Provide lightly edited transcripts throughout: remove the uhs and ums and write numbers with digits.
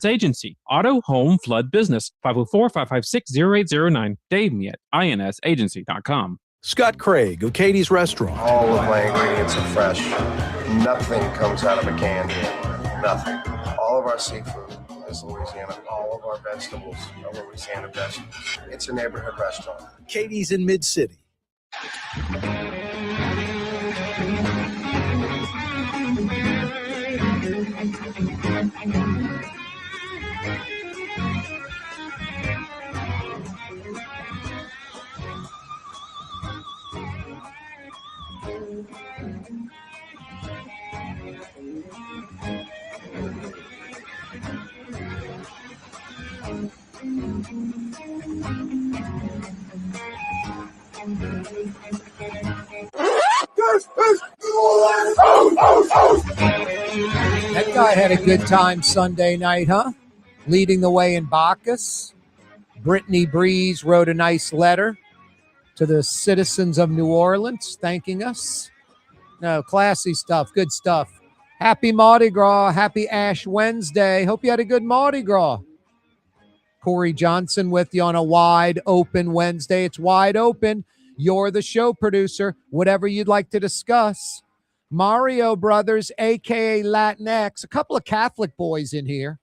Agency. Auto, home, flood, business. 504-556-0809. Dave me at insagency.com. Scott Craig of Katie's Restaurant. All of my ingredients are fresh. Nothing comes out of a can here. Nothing. All of our seafood is Louisiana. All of our vegetables are Louisiana vegetables. It's a neighborhood restaurant. Katie's in Mid-City. That guy had a good time Sunday night, huh? Leading the way in Bacchus. Brittany Breeze wrote a nice letter to the citizens of New Orleans thanking us. No, classy stuff, good stuff. Happy Mardi Gras, happy Ash Wednesday. Hope you had a good Mardi Gras. Corey Johnson with you on a wide open Wednesday. It's wide open. You're the show producer. Whatever you'd like to discuss. Mario Brothers, a.k.a. Latinx. A couple of Catholic boys in here.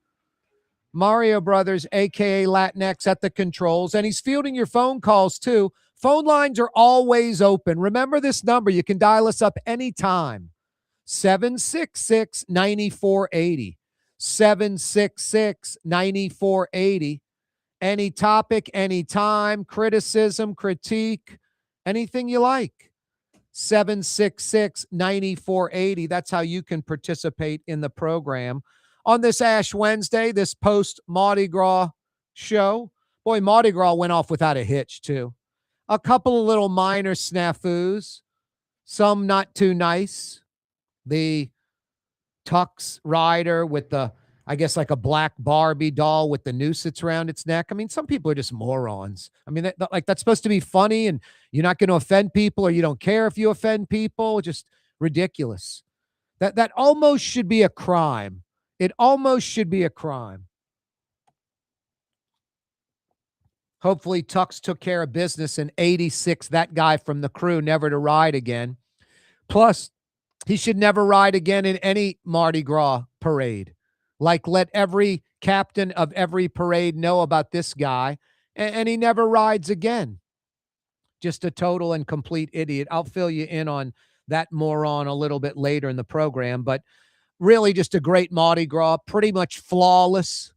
Mario Brothers, a.k.a. Latinx at the controls. And he's fielding your phone calls, too. Phone lines are always open. Remember this number. You can dial us up anytime. 766-9480. 766-9480. Any topic, anytime, criticism, critique, anything you like. 766-9480. That's how you can participate in the program. On this Ash Wednesday, this post-Mardi Gras show, boy, Mardi Gras went off without a hitch, too. A couple of little minor snafus, some not too nice. The Tux rider with the, I guess, like a black Barbie doll with the noose that's around its neck. I mean, some people are just morons. I mean, that's supposed to be funny and you're not going to offend people or you don't care if you offend people. Just ridiculous. That almost should be a crime. It almost should be a crime. Hopefully Tux took care of business in 86, that guy from the crew, never to ride again. Plus, he should never ride again in any Mardi Gras parade. Like, let every captain of every parade know about this guy, and he never rides again. Just a total and complete idiot. I'll fill you in on that moron a little bit later in the program, but really just a great Mardi Gras, pretty much flawless.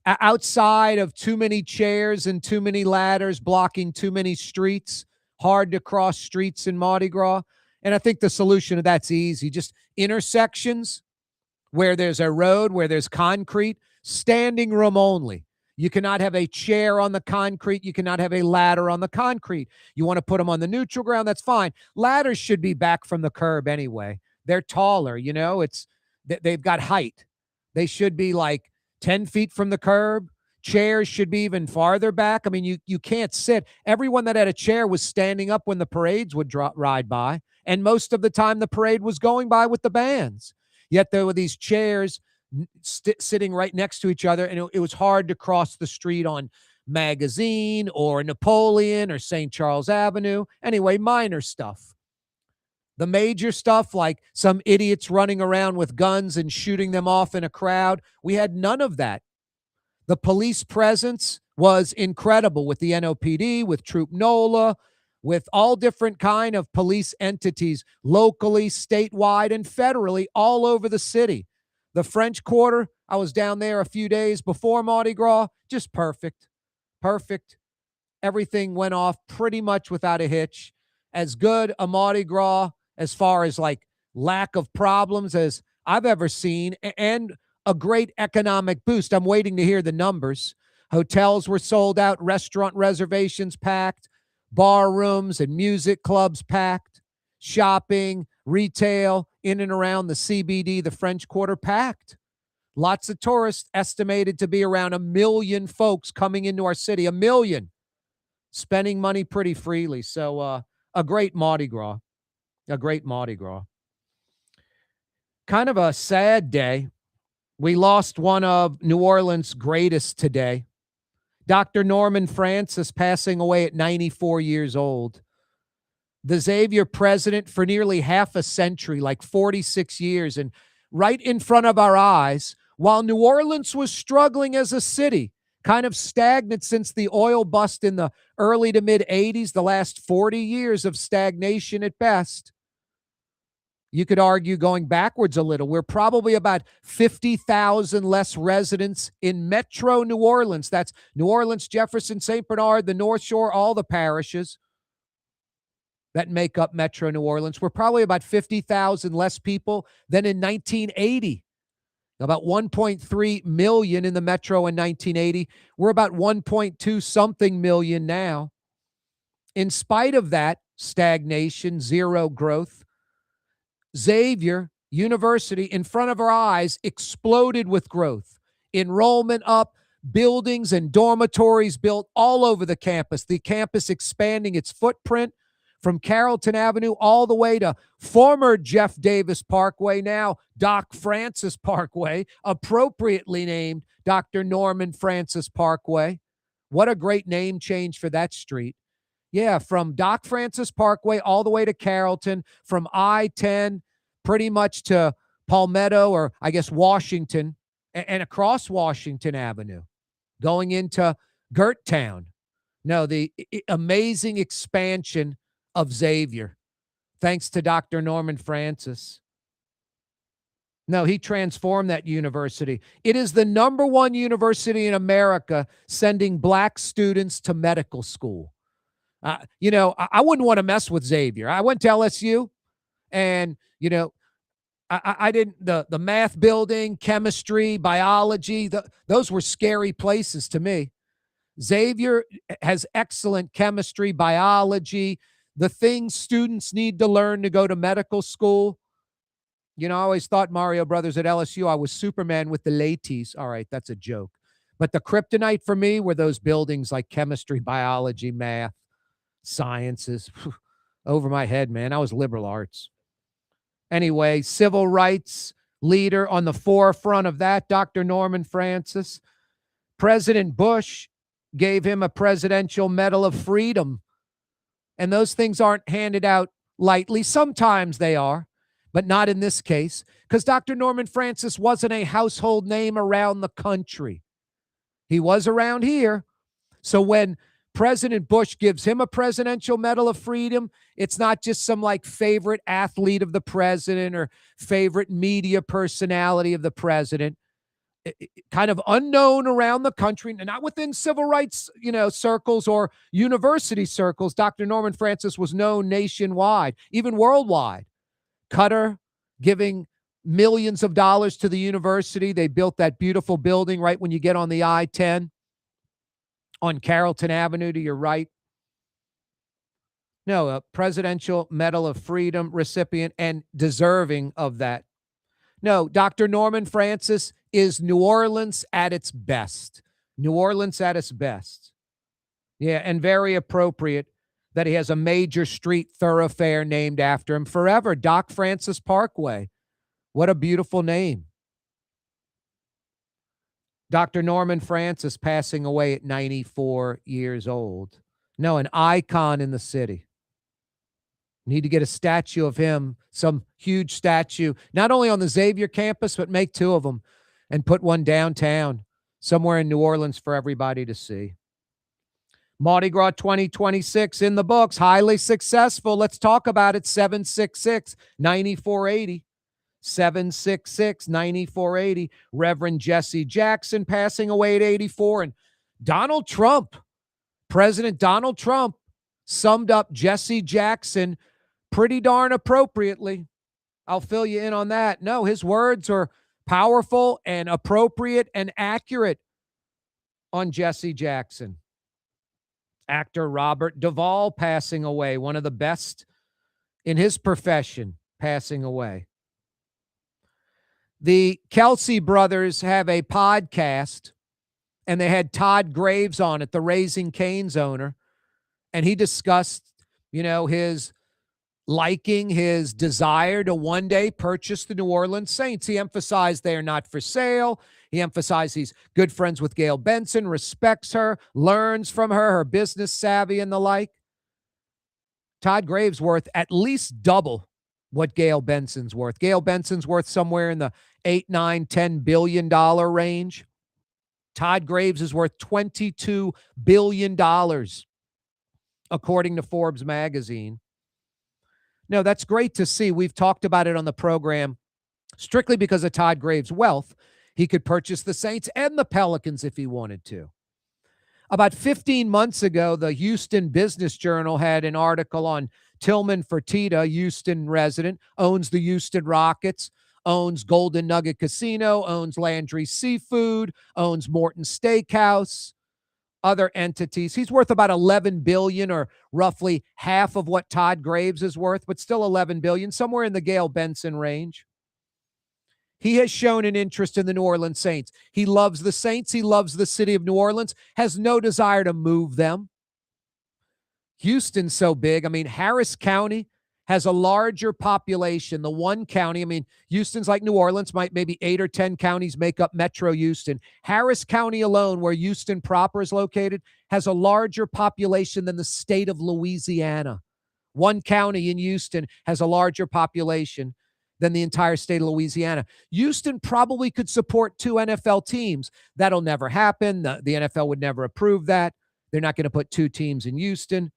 Outside of too many chairs and too many ladders blocking too many streets, hard to cross streets in Mardi Gras. And I think the solution to that's easy. Just intersections where there's a road, where there's concrete, standing room only. You cannot have a chair on the concrete. You cannot have a ladder on the concrete. You want to put them on the neutral ground, that's fine. Ladders should be back from the curb anyway. They're taller, you know, they've got height. They should be like 10 feet from the curb. Chairs should be even farther back. I mean, you can't sit. Everyone that had a chair was standing up when the parades would ride by. And most of the time the parade was going by with the bands. Yet there were these chairs sitting right next to each other. And it was hard to cross the street on Magazine or Napoleon or St. Charles Avenue. Anyway, minor stuff. The major stuff, like some idiots running around with guns and shooting them off in a crowd, we had none of that. The police presence was incredible with the NOPD, with Troop NOLA, with all different kind of police entities, locally, statewide, and federally, all over the city. The French Quarter, I was down there a few days before Mardi Gras, just perfect. Perfect. Everything went off pretty much without a hitch. As good a Mardi Gras as far as like lack of problems as I've ever seen, and a great economic boost. I'm waiting to hear the numbers. Hotels were sold out, restaurant reservations packed, bar rooms and music clubs packed, shopping, retail in and around the CBD, the French Quarter packed. Lots of tourists, estimated to be around 1 million folks coming into our city, 1 million, spending money pretty freely. So a great Mardi Gras. A great Mardi Gras. Kind of a sad day We lost one of New Orleans' greatest today. Dr. Norman Francis passing away at 94 years old. The Xavier president for nearly half a century, like 46 years, and right in front of our eyes, while New Orleans was struggling as a city, kind of stagnant since the oil bust in the early to mid 80s, the last 40 years of stagnation at best. You could argue going backwards a little. We're probably about 50,000 less residents in Metro New Orleans. That's New Orleans, Jefferson, St. Bernard, the North Shore, all the parishes that make up Metro New Orleans. We're probably about 50,000 less people than in 1980. About 1.3 million in the Metro in 1980. We're about 1.2 something million now. In spite of that stagnation, zero growth, Xavier University, in front of our eyes, exploded with growth. Enrollment up, buildings and dormitories built all over the campus expanding its footprint from Carrollton Avenue all the way to former Jeff Davis Parkway, now Doc Francis Parkway, appropriately named Dr. Norman Francis Parkway. What a great name change for that street. Yeah, from Doc Francis Parkway all the way to Carrollton, from I-10 pretty much to Palmetto, or I guess Washington, and across Washington Avenue, going into Gerttown. No, the amazing expansion of Xavier, thanks to Dr. Norman Francis. No, he transformed that university. It is the #1 university in America sending black students to medical school. I wouldn't want to mess with Xavier. I went to LSU, and, I didn't, the math building, chemistry, biology, those were scary places to me. Xavier has excellent chemistry, biology, the things students need to learn to go to medical school. I always thought Mario Brothers at LSU, I was Superman with the latees. All right, that's a joke. But the kryptonite for me were those buildings like chemistry, biology, math, sciences. Over my head, man. I was liberal arts. Anyway, civil rights leader on the forefront of that, Dr. Norman Francis. President Bush gave him a Presidential Medal of Freedom. And those things aren't handed out lightly. Sometimes they are, but not in this case, because Dr. Norman Francis wasn't a household name around the country. He was around here. So when President Bush gives him a Presidential Medal of Freedom, it's not just some favorite athlete of the president or favorite media personality of the president. Kind of unknown around the country, and not within civil rights, circles or university circles. Dr. Norman Francis was known nationwide, even worldwide. Qatar giving millions of dollars to the university. They built that beautiful building right when you get on the I-10 on Carrollton Avenue to your right. No, a Presidential Medal of Freedom recipient and deserving of that. No, Dr. Norman Francis is New Orleans at its best. New Orleans at its best. Yeah, and very appropriate that he has a major street thoroughfare named after him forever, Doc Francis Parkway. What a beautiful name. Dr. Norman Francis passing away at 94 years old. No, an icon in the city. Need to get a statue of him, some huge statue, not only on the Xavier campus, but make 2 of them and put one downtown somewhere in New Orleans for everybody to see. Mardi Gras 2026 in the books, highly successful. Let's talk about it. 766-9480. 766-9480. Reverend Jesse Jackson passing away at 84. And Donald Trump, President Donald Trump, summed up Jesse Jackson pretty darn appropriately. I'll fill you in on that. No, his words are powerful and appropriate and accurate on Jesse Jackson. Actor Robert Duvall passing away, one of the best in his profession, passing away. The Kelsey brothers have a podcast, and they had Todd Graves on it, the Raising Cane's owner, and he discussed, his liking his desire to one day purchase the New Orleans Saints. He emphasized they are not for sale. He emphasized he's good friends with Gail Benson, respects her, learns from her, her business savvy and the like. Todd Graves worth at least double what Gail Benson's worth. Gail Benson's worth somewhere in the $8, $9, $10 billion range. Todd Graves is worth $22 billion, according to Forbes magazine. No, that's great to see. We've talked about it on the program strictly because of Todd Graves' wealth. He could purchase the Saints and the Pelicans if he wanted to. About 15 months ago, the Houston Business Journal had an article on Tillman Fertitta, Houston resident, owns the Houston Rockets, owns Golden Nugget Casino, owns Landry Seafood, owns Morton Steakhouse, other entities. He's worth about $11 billion, or roughly half of what Todd Graves is worth, but still $11 billion, somewhere in the Gail Benson range. He has shown an interest in the New Orleans Saints. He loves the Saints. He loves the city of New Orleans, has no desire to move them. Houston's so big. I mean, Harris County has a larger population. The one county, I mean, Houston's like New Orleans, maybe 8 or 10 counties make up Metro Houston. Harris County alone, where Houston proper is located, has a larger population than the state of Louisiana. One county in Houston has a larger population than the entire state of Louisiana. Houston probably could support 2 NFL teams. That'll never happen. The NFL would never approve that. They're not going to put 2 teams in Houston.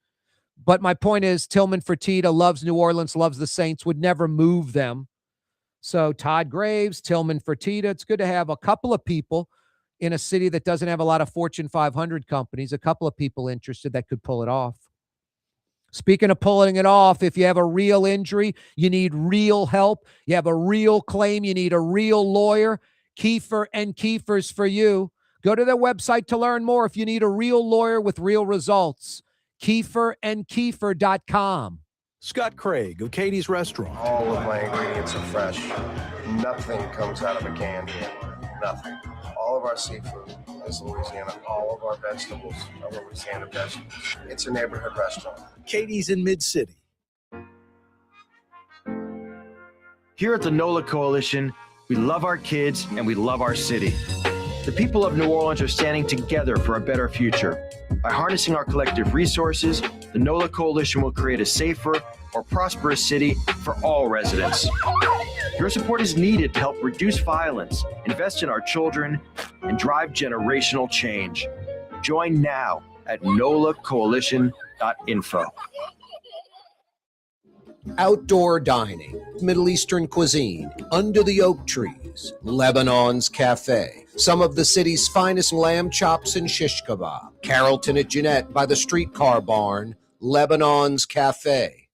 But my point is, Tillman Fertitta loves New Orleans, loves the Saints, would never move them. So Todd Graves, Tillman Fertitta, it's good to have a couple of people in a city that doesn't have a lot of Fortune 500 companies, a couple of people interested that could pull it off. Speaking of pulling it off, if you have a real injury, you need real help, you have a real claim, you need a real lawyer, Kiefer and Kiefer's for you. Go to their website to learn more if you need a real lawyer with real results. KieferandKiefer.com. Scott Craig of Katie's Restaurant. All of my ingredients are fresh. Nothing comes out of a can here. Nothing. All of our seafood is Louisiana. All of our vegetables are Louisiana vegetables. It's a neighborhood restaurant. Katie's in Mid-City. Here at the NOLA Coalition, we love our kids and we love our city. The people of New Orleans are standing together for a better future. By harnessing our collective resources, the NOLA Coalition will create a safer, more prosperous city for all residents. Your support is needed to help reduce violence, invest in our children, and drive generational change. Join now at nolacoalition.info. Outdoor dining, Middle Eastern cuisine, under the oak trees, Lebanon's Cafe, some of the city's finest lamb chops and shish kebab, Carrollton at Jeanette by the streetcar barn, Lebanon's Cafe.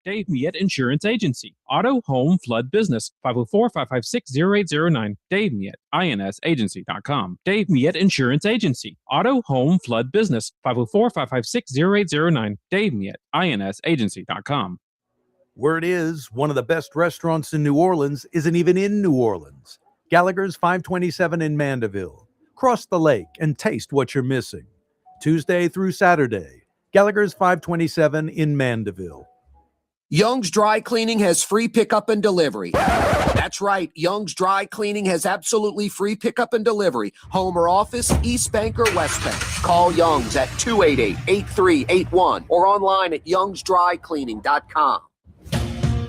Dave Miette Insurance Agency. Auto, home, flood, business. 504-556-0809. Dave Miette, INSagency.com. Dave Miette Insurance Agency. Auto, home, flood, business. 504-556-0809. Dave Miette, INSagency.com. Word is, one of the best restaurants in New Orleans isn't even in New Orleans. Gallagher's 527 in Mandeville. Cross the lake and taste what you're missing. Tuesday through Saturday. Gallagher's 527 in Mandeville. Young's Dry Cleaning has free pickup and delivery. That's right. Young's Dry Cleaning has absolutely free pickup and delivery. Home or office, East Bank or West Bank. Call Young's at 288-8381 or online at youngsdrycleaning.com.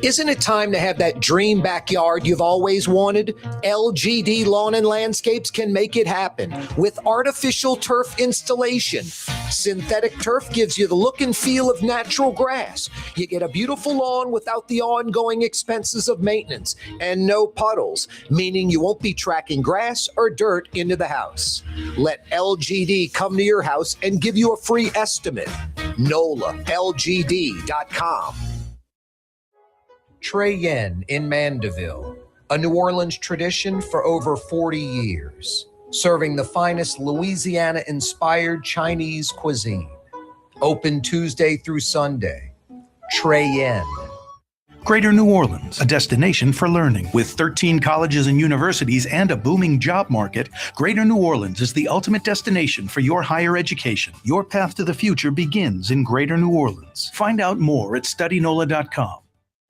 Isn't it time to have that dream backyard you've always wanted? LGD Lawn and Landscapes can make it happen with artificial turf installation. Synthetic turf gives you the look and feel of natural grass. You get a beautiful lawn without the ongoing expenses of maintenance and no puddles, meaning you won't be tracking grass or dirt into the house. Let LGD come to your house and give you a free estimate. NOLALGD.com. Trey Yen in Mandeville, a New Orleans tradition for over 40 years, serving the finest Louisiana-inspired Chinese cuisine. Open Tuesday through Sunday. Trey Yen. Greater New Orleans, a destination for learning. With 13 colleges and universities and a booming job market, Greater New Orleans is the ultimate destination for your higher education. Your path to the future begins in Greater New Orleans. Find out more at studynola.com.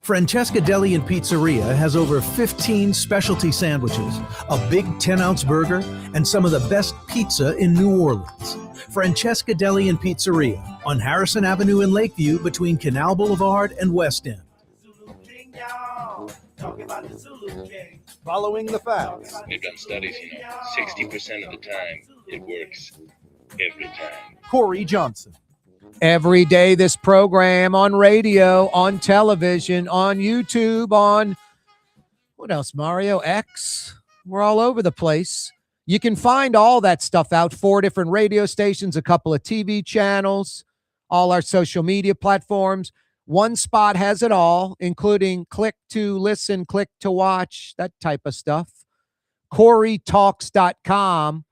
Francesca Deli and Pizzeria has over 15 specialty sandwiches, a big 10-ounce burger, and some of the best pizza in New Orleans. Francesca Deli and Pizzeria on Harrison Avenue in Lakeview between Canal Boulevard and West End. Following the facts. They've done studies, 60% of the time it works every time. Corey Johnson. Every day, this program on radio, on television, on YouTube, on what else, Mario? X. We're all over the place. You can find all that stuff out. 4 different radio stations, a couple of TV channels, all our social media platforms. One spot has it all, including click to listen, click to watch, that type of stuff. CoreyTalks.com.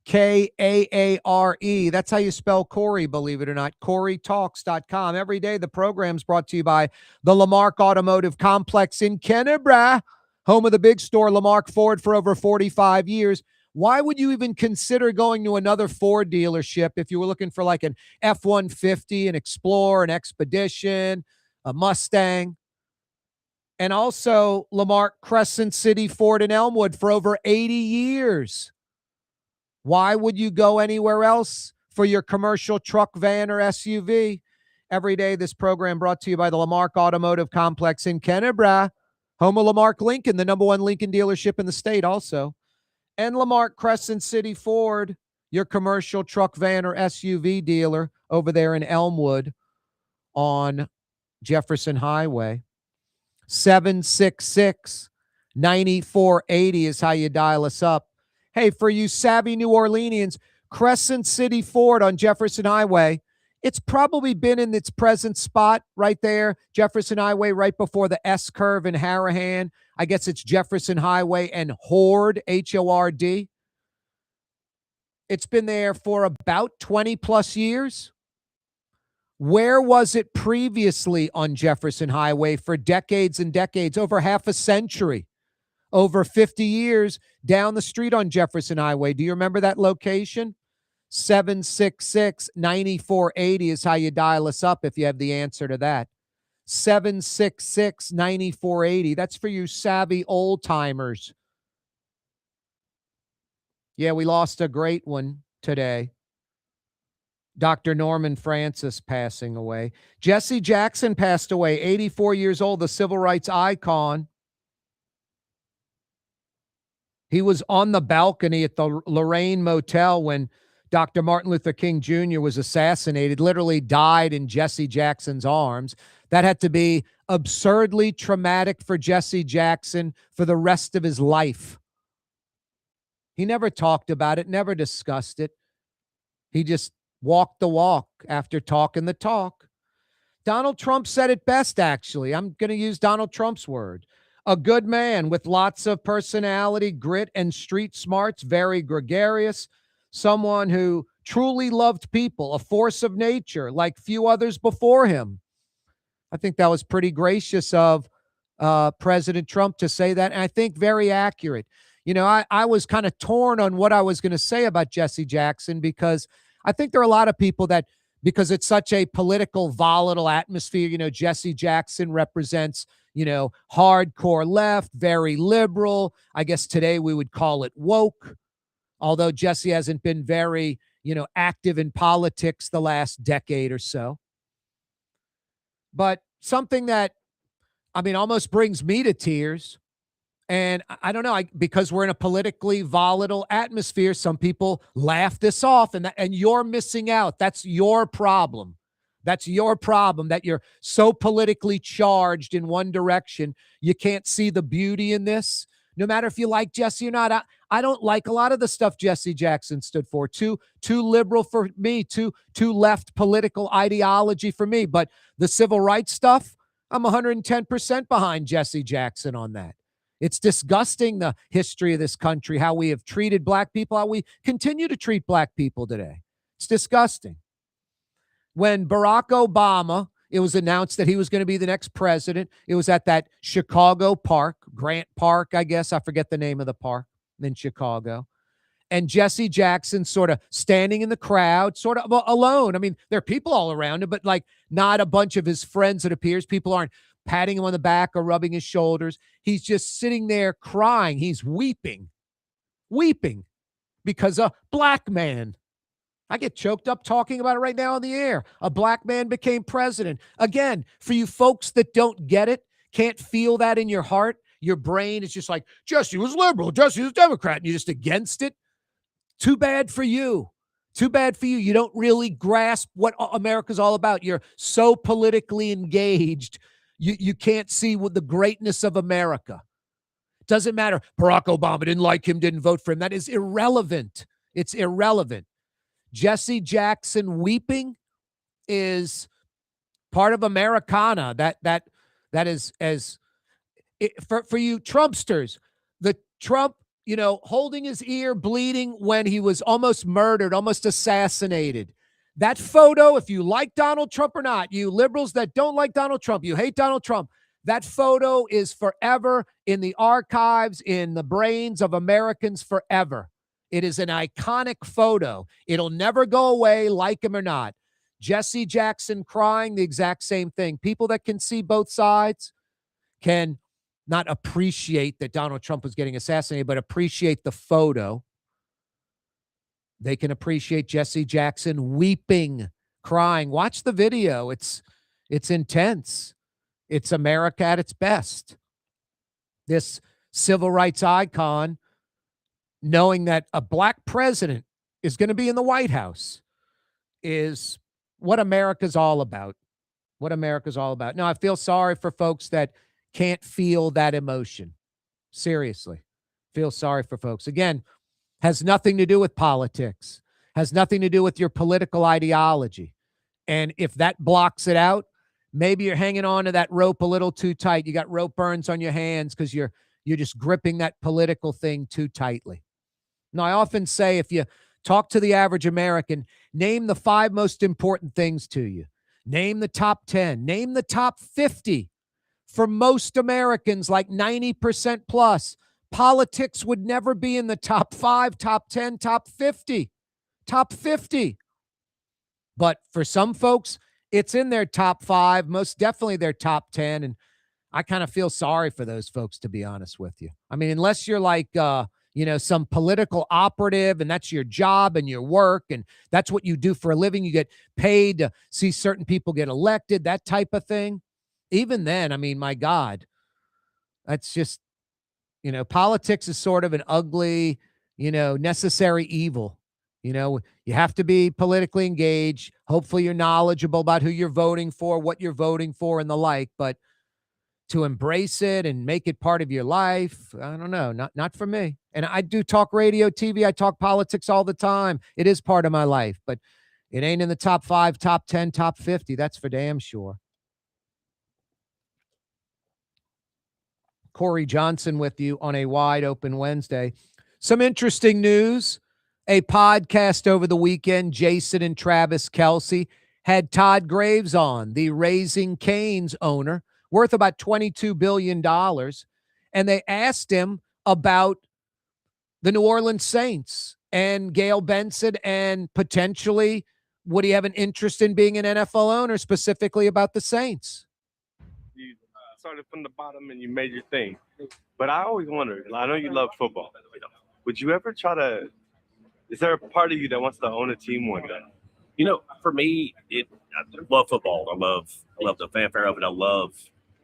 Kaare. That's how you spell Corey, believe it or not. CoreyTalks.com. Every day, the program's brought to you by the Lamarck Automotive Complex in Kennebra, home of the big store, Lamarck Ford, for over 45 years. Why would you even consider going to another Ford dealership if you were looking for like an F-150, an Explorer, an Expedition, a Mustang? And also Lamarck Crescent City Ford in Elmwood for over 80 years. Why would you go anywhere else for your commercial truck, van, or SUV? Every day, this program brought to you by the Lamarck Automotive Complex in Kennebra, home of Lamarck Lincoln, the #1 Lincoln dealership in the state also. And Lamarck Crescent City Ford, your commercial truck, van, or SUV dealer over there in Elmwood on Jefferson Highway. 766-9480 is how you dial us up. Hey, for you savvy New Orleanians, Crescent City Ford on Jefferson Highway, it's probably been in its present spot right there, Jefferson Highway, right before the S-curve in Harahan. I guess it's Jefferson Highway and Hord, H-O-R-D. It's been there for about 20-plus years. Where was it previously on Jefferson Highway for decades and decades, over half a century? Over 50 years down the street on Jefferson Highway. Do you remember that location? 766-9480 is how you dial us up if you have the answer to that. 766-9480. That's for you savvy old timers. Yeah, we lost a great one today. Dr. Norman Francis passing away. Jesse Jackson passed away, 84 years old, the civil rights icon. He was on the balcony at the Lorraine Motel when Dr. Martin Luther King Jr. was assassinated, literally died in Jesse Jackson's arms. That had to be absurdly traumatic for Jesse Jackson for the rest of his life. He never talked about it, never discussed it. He just walked the walk after talking the talk. Donald Trump said it best, actually. I'm going to use Donald Trump's word. A good man with lots of personality, grit, and street smarts, very gregarious, someone who truly loved people, a force of nature like few others before him. I think that was pretty gracious of President Trump to say that, and I think very accurate. I was kind of torn on what I was going to say about Jesse Jackson because I think there are a lot of people that, because it's such a political, volatile atmosphere, Jesse Jackson represents hardcore left, very liberal. I guess today we would call it woke, although Jesse hasn't been very, active in politics the last decade or so. But something that, almost brings me to tears, and I don't know, because we're in a politically volatile atmosphere, some people laugh this off, and you're missing out. That's your problem. That's your problem, that you're so politically charged in one direction. You can't see the beauty in this. No matter if you like Jesse or not, I don't like a lot of the stuff Jesse Jackson stood for. Too liberal for me, too left political ideology for me. But the civil rights stuff, I'm 110% behind Jesse Jackson on that. It's disgusting, the history of this country, how we have treated black people, how we continue to treat black people today. It's disgusting. When Barack Obama it was announced that he was going to be the next president. It was at that Chicago park, Grant Park, I guess. I forget the name of the park in Chicago. And Jesse Jackson sort of standing in the crowd, sort of alone. I mean, there are people all around him, but like not a bunch of his friends, it appears. People aren't patting him on the back or rubbing his shoulders. He's just sitting there crying. He's weeping because a black man. I get choked up talking about it right now on the air. A black man became president. Again, for you folks that don't get it, can't feel that in your heart, your brain is just like, Jesse was liberal, Jesse was Democrat, and you're just against it. Too bad for you. Too bad for you. You don't really grasp what America's all about. You're so politically engaged. You can't see what the greatness of America. Doesn't matter. Barack Obama didn't like him, didn't vote for him. That is irrelevant. It's irrelevant. Jesse Jackson weeping is part of Americana. That is as for you Trumpsters. The Trump, holding his ear, bleeding when he was almost murdered, almost assassinated. That photo, if you like Donald Trump or not, you liberals that don't like Donald Trump, you hate Donald Trump, that photo is forever in the archives, in the brains of Americans forever. It is an iconic photo. It'll never go away, like him or not. Jesse Jackson crying, the exact same thing. People that can see both sides can not appreciate that Donald Trump was getting assassinated, but appreciate the photo. They can appreciate Jesse Jackson weeping, crying. Watch the video. It's intense. It's America at its best. This civil rights icon, knowing that a black president is going to be in the White House, is what America's all about. What America's all about. Now, I feel sorry for folks that can't feel that emotion. Seriously. Feel sorry for folks. Again, has nothing to do with politics, has nothing to do with your political ideology. And if that blocks it out, maybe you're hanging on to that rope a little too tight. You got rope burns on your hands because you're just gripping that political thing too tightly. Now, I often say, if you talk to the average American, name the 5 most important things to you. Name the top 10. Name the top 50. For most Americans, like 90% plus, politics would never be in the top 5, top 10, top 50. Top 50. But for some folks, it's in their top 5, most definitely their top 10. And I kind of feel sorry for those folks, to be honest with you. I mean, unless you're like, some political operative and that's your job and your work and that's what you do for a living. You get paid to see certain people get elected, that type of thing. Even then, I mean, my God, that's just, politics is sort of an ugly, necessary evil. You have to be politically engaged. Hopefully you're knowledgeable about who you're voting for, what you're voting for and the like, but to embrace it and make it part of your life, I don't know, not for me. And I do talk radio, TV, I talk politics all the time. It is part of my life, but it ain't in the top 5, top 10, top 50. That's for damn sure. Corey Johnson with you on a wide open Wednesday. Some interesting news. A podcast over the weekend, Jason and Travis Kelce had Todd Graves on, the Raising Cane's owner, worth about $22 billion. And they asked him about the New Orleans Saints and Gayle Benson and potentially would he have an interest in being an NFL owner, specifically about the Saints? You started from the bottom and you made your thing. But I always wonder, I know you love football. Would you ever is there a part of you that wants to own a team one day? For me, I love football. I love the fanfare of it. I love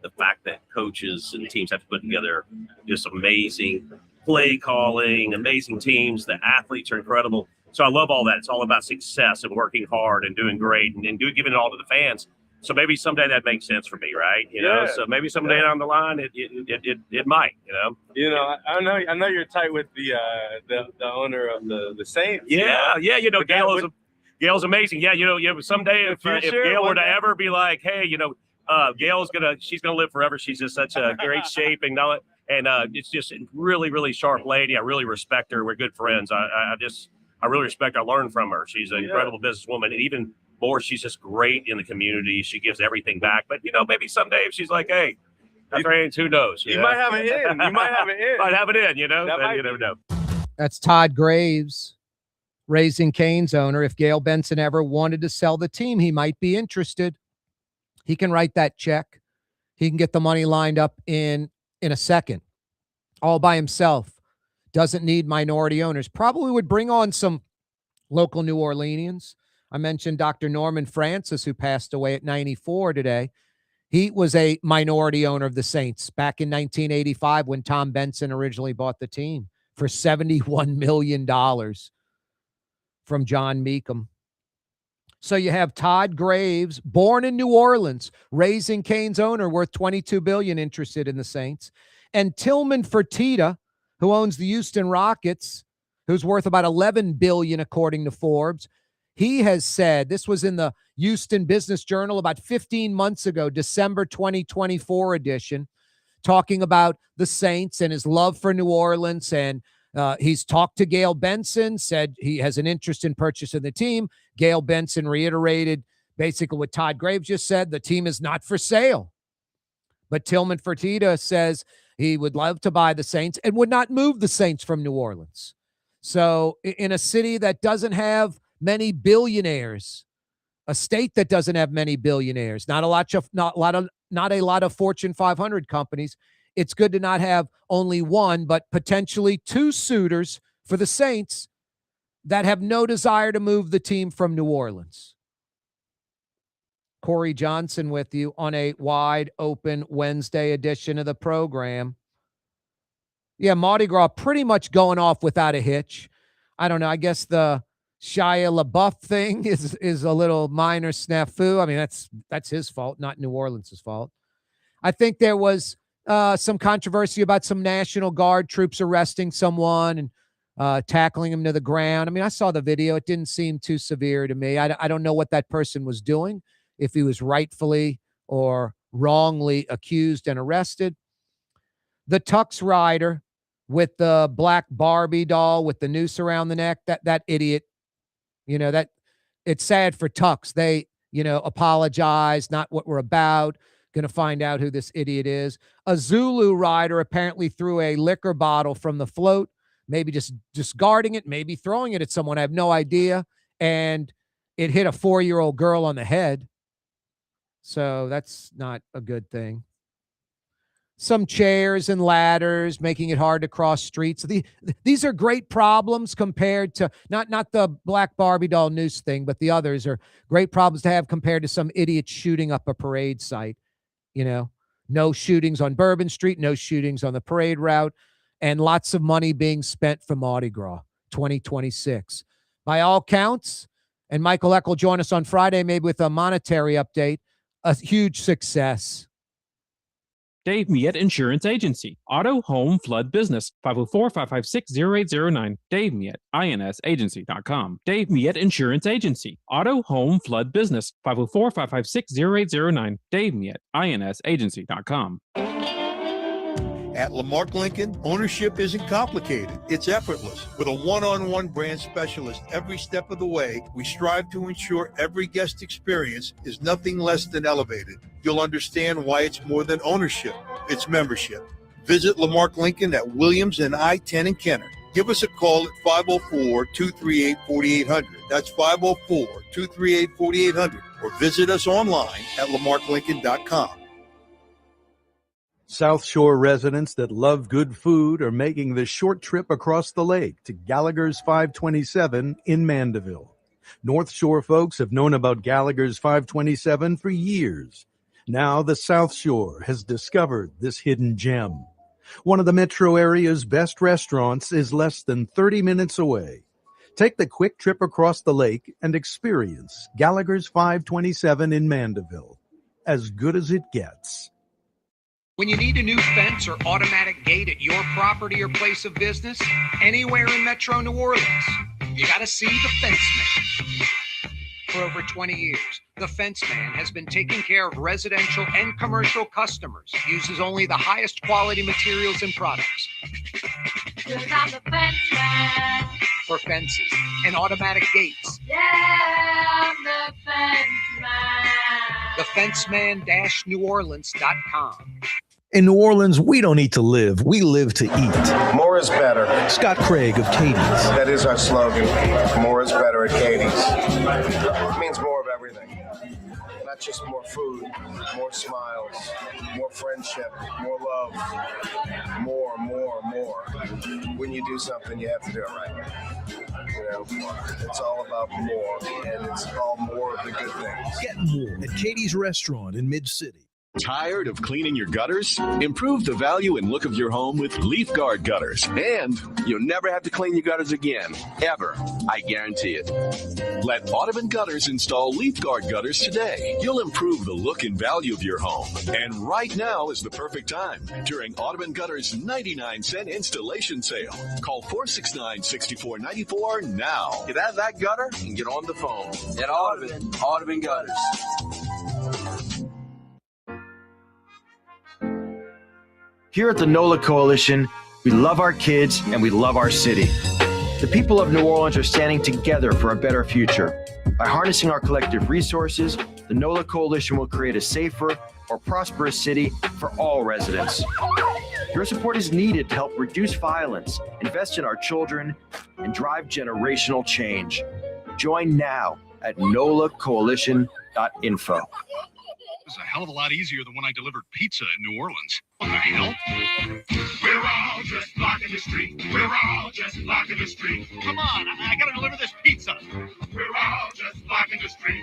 the fact that coaches and teams have to put together just amazing play calling, amazing teams. The athletes are incredible. So I love all that. It's all about success and working hard and doing great and giving it all to the fans. So maybe someday that makes sense for me, right? So maybe someday down the line it might. I know you're tight with the owner of the Saints. Yeah. Gayle's amazing. Yeah, someday if Gayle were to ever be like, hey, she's gonna live forever. She's just such a great shape and it's just a really, really sharp lady. I really respect her. We're good friends. I really respect her. I learned from her. She's an incredible businesswoman. And even more she's just great in the community. She gives everything back. But, maybe someday if she's like, hey, after Haynes, who knows? You might have it in. You might have it in. Might have it in, That Then might you never know. That's Todd Graves, Raising Cane's owner. If Gail Benson ever wanted to sell the team, he might be interested. He can write that check. He can get the money lined up in a second, all by himself. Doesn't need minority owners. Probably would bring on some local New Orleanians. I mentioned Dr. Norman Francis, who passed away at 94 today. He was a minority owner of the Saints back in 1985 when Tom Benson originally bought the team for $71 million from John Meekum. So you have Todd Graves, born in New Orleans, Raising Cane's owner, worth $22 billion, interested in the Saints, and Tillman Fertitta, who owns the Houston Rockets, who's worth about $11 billion according to Forbes. He has said, this was in the Houston Business Journal about 15 months ago, December 2024 edition, talking about the Saints and his love for New Orleans. And he's talked to Gail Benson, said he has an interest in purchasing the team. Gail Benson reiterated basically what Todd Graves just said, the team is not for sale. But Tillman Fertitta says he would love to buy the Saints and would not move the Saints from New Orleans. So in a city that doesn't have many billionaires, a state that doesn't have many billionaires, not a lot of Fortune 500 companies, it's good to not have only one, but potentially two suitors for the Saints that have no desire to move the team from New Orleans. Corey Johnson with you on a wide open Wednesday edition of the program. Yeah, Mardi Gras pretty much going off without a hitch. I don't know. I guess the Shia LaBeouf thing is a little minor snafu. I mean, that's his fault, not New Orleans' fault. I think there was some controversy about some National Guard troops arresting someone and tackling him to the ground. I mean, I saw the video. It didn't seem too severe to me. I don't know what that person was doing, if he was rightfully or wrongly accused and arrested. The Tux rider with the black Barbie doll with the noose around the neck, that idiot, that it's sad for Tux. They, apologize, not what we're about. Going to find out who this idiot is. A Zulu rider apparently threw a liquor bottle from the float, maybe just discarding it, maybe throwing it at someone. I have no idea. And it hit a 4-year-old girl on the head. So that's not a good thing. Some chairs and ladders making it hard to cross streets. These are great problems compared to not the black Barbie doll noose thing, but the others are great problems to have compared to some idiot shooting up a parade site. No shootings on Bourbon Street, no shootings on the parade route, and lots of money being spent for Mardi Gras 2026. By all counts, and Michael Eck will join us on Friday, maybe with a monetary update, a huge success. Dave Miet Insurance Agency. Auto, home, flood, business. 504-556-0809. Dave Miet, INSagency.com. Dave Miet Insurance Agency. Auto, home, flood, business. 504-556-0809. Dave Miet, INSagency.com. At Lamarck Lincoln, ownership isn't complicated. It's effortless. With a one-on-one brand specialist every step of the way, we strive to ensure every guest experience is nothing less than elevated. You'll understand why it's more than ownership. It's membership. Visit Lamarck Lincoln at Williams and I-10 in Kenner. Give us a call at 504-238-4800. That's 504-238-4800. Or visit us online at lamarcklincoln.com. South Shore residents that love good food are making the short trip across the lake to Gallagher's 527 in Mandeville. North Shore folks have known about Gallagher's 527 for years. Now the South Shore has discovered this hidden gem. One of the metro area's best restaurants is less than 30 minutes away. Take the quick trip across the lake and experience Gallagher's 527 in Mandeville. As good as it gets. When you need a new fence or automatic gate at your property or place of business, anywhere in Metro New Orleans, you got to see the Fence Man. For over 20 years, the Fence Man has been taking care of residential and commercial customers, uses only the highest quality materials and products. Cause I'm the Fence Man. For fences and automatic gates. Yeah, I'm the Fence Thefenceman-neworleans.com. In New Orleans, we don't eat to live. We live to eat. More is better. Scott Craig of Katie's. That is our slogan. More is better at Katie's. It means more of everything. Not just more food, more smiles, more friendship, more love, more. When you do something, you have to do it right. You know, it's all about more, and it's all more of the good things. Get more at Katie's Restaurant in Mid-City. Tired of cleaning your gutters? Improve the value and look of your home with Leaf Guard gutters. And you'll never have to clean your gutters again. Ever. I guarantee it. Let Audubon Gutters install Leaf Guard gutters today. You'll improve the look and value of your home. And right now is the perfect time during Audubon Gutters' 99-cent installation sale. Call 469-6494 now. Get out of that gutter and get on the phone. At Audubon Gutters. Here at the NOLA Coalition, we love our kids and we love our city. The people of New Orleans are standing together for a better future. By harnessing our collective resources, the NOLA Coalition will create a safer, more prosperous city for all residents. Your support is needed to help reduce violence, invest in our children, and drive generational change. Join now at nolacoalition.info. This is a hell of a lot easier than when I delivered pizza in New Orleans. What the hell? We're all just blocking the street. We're all just blocking the street. Come on, I gotta deliver this pizza. We're all just blocking the street.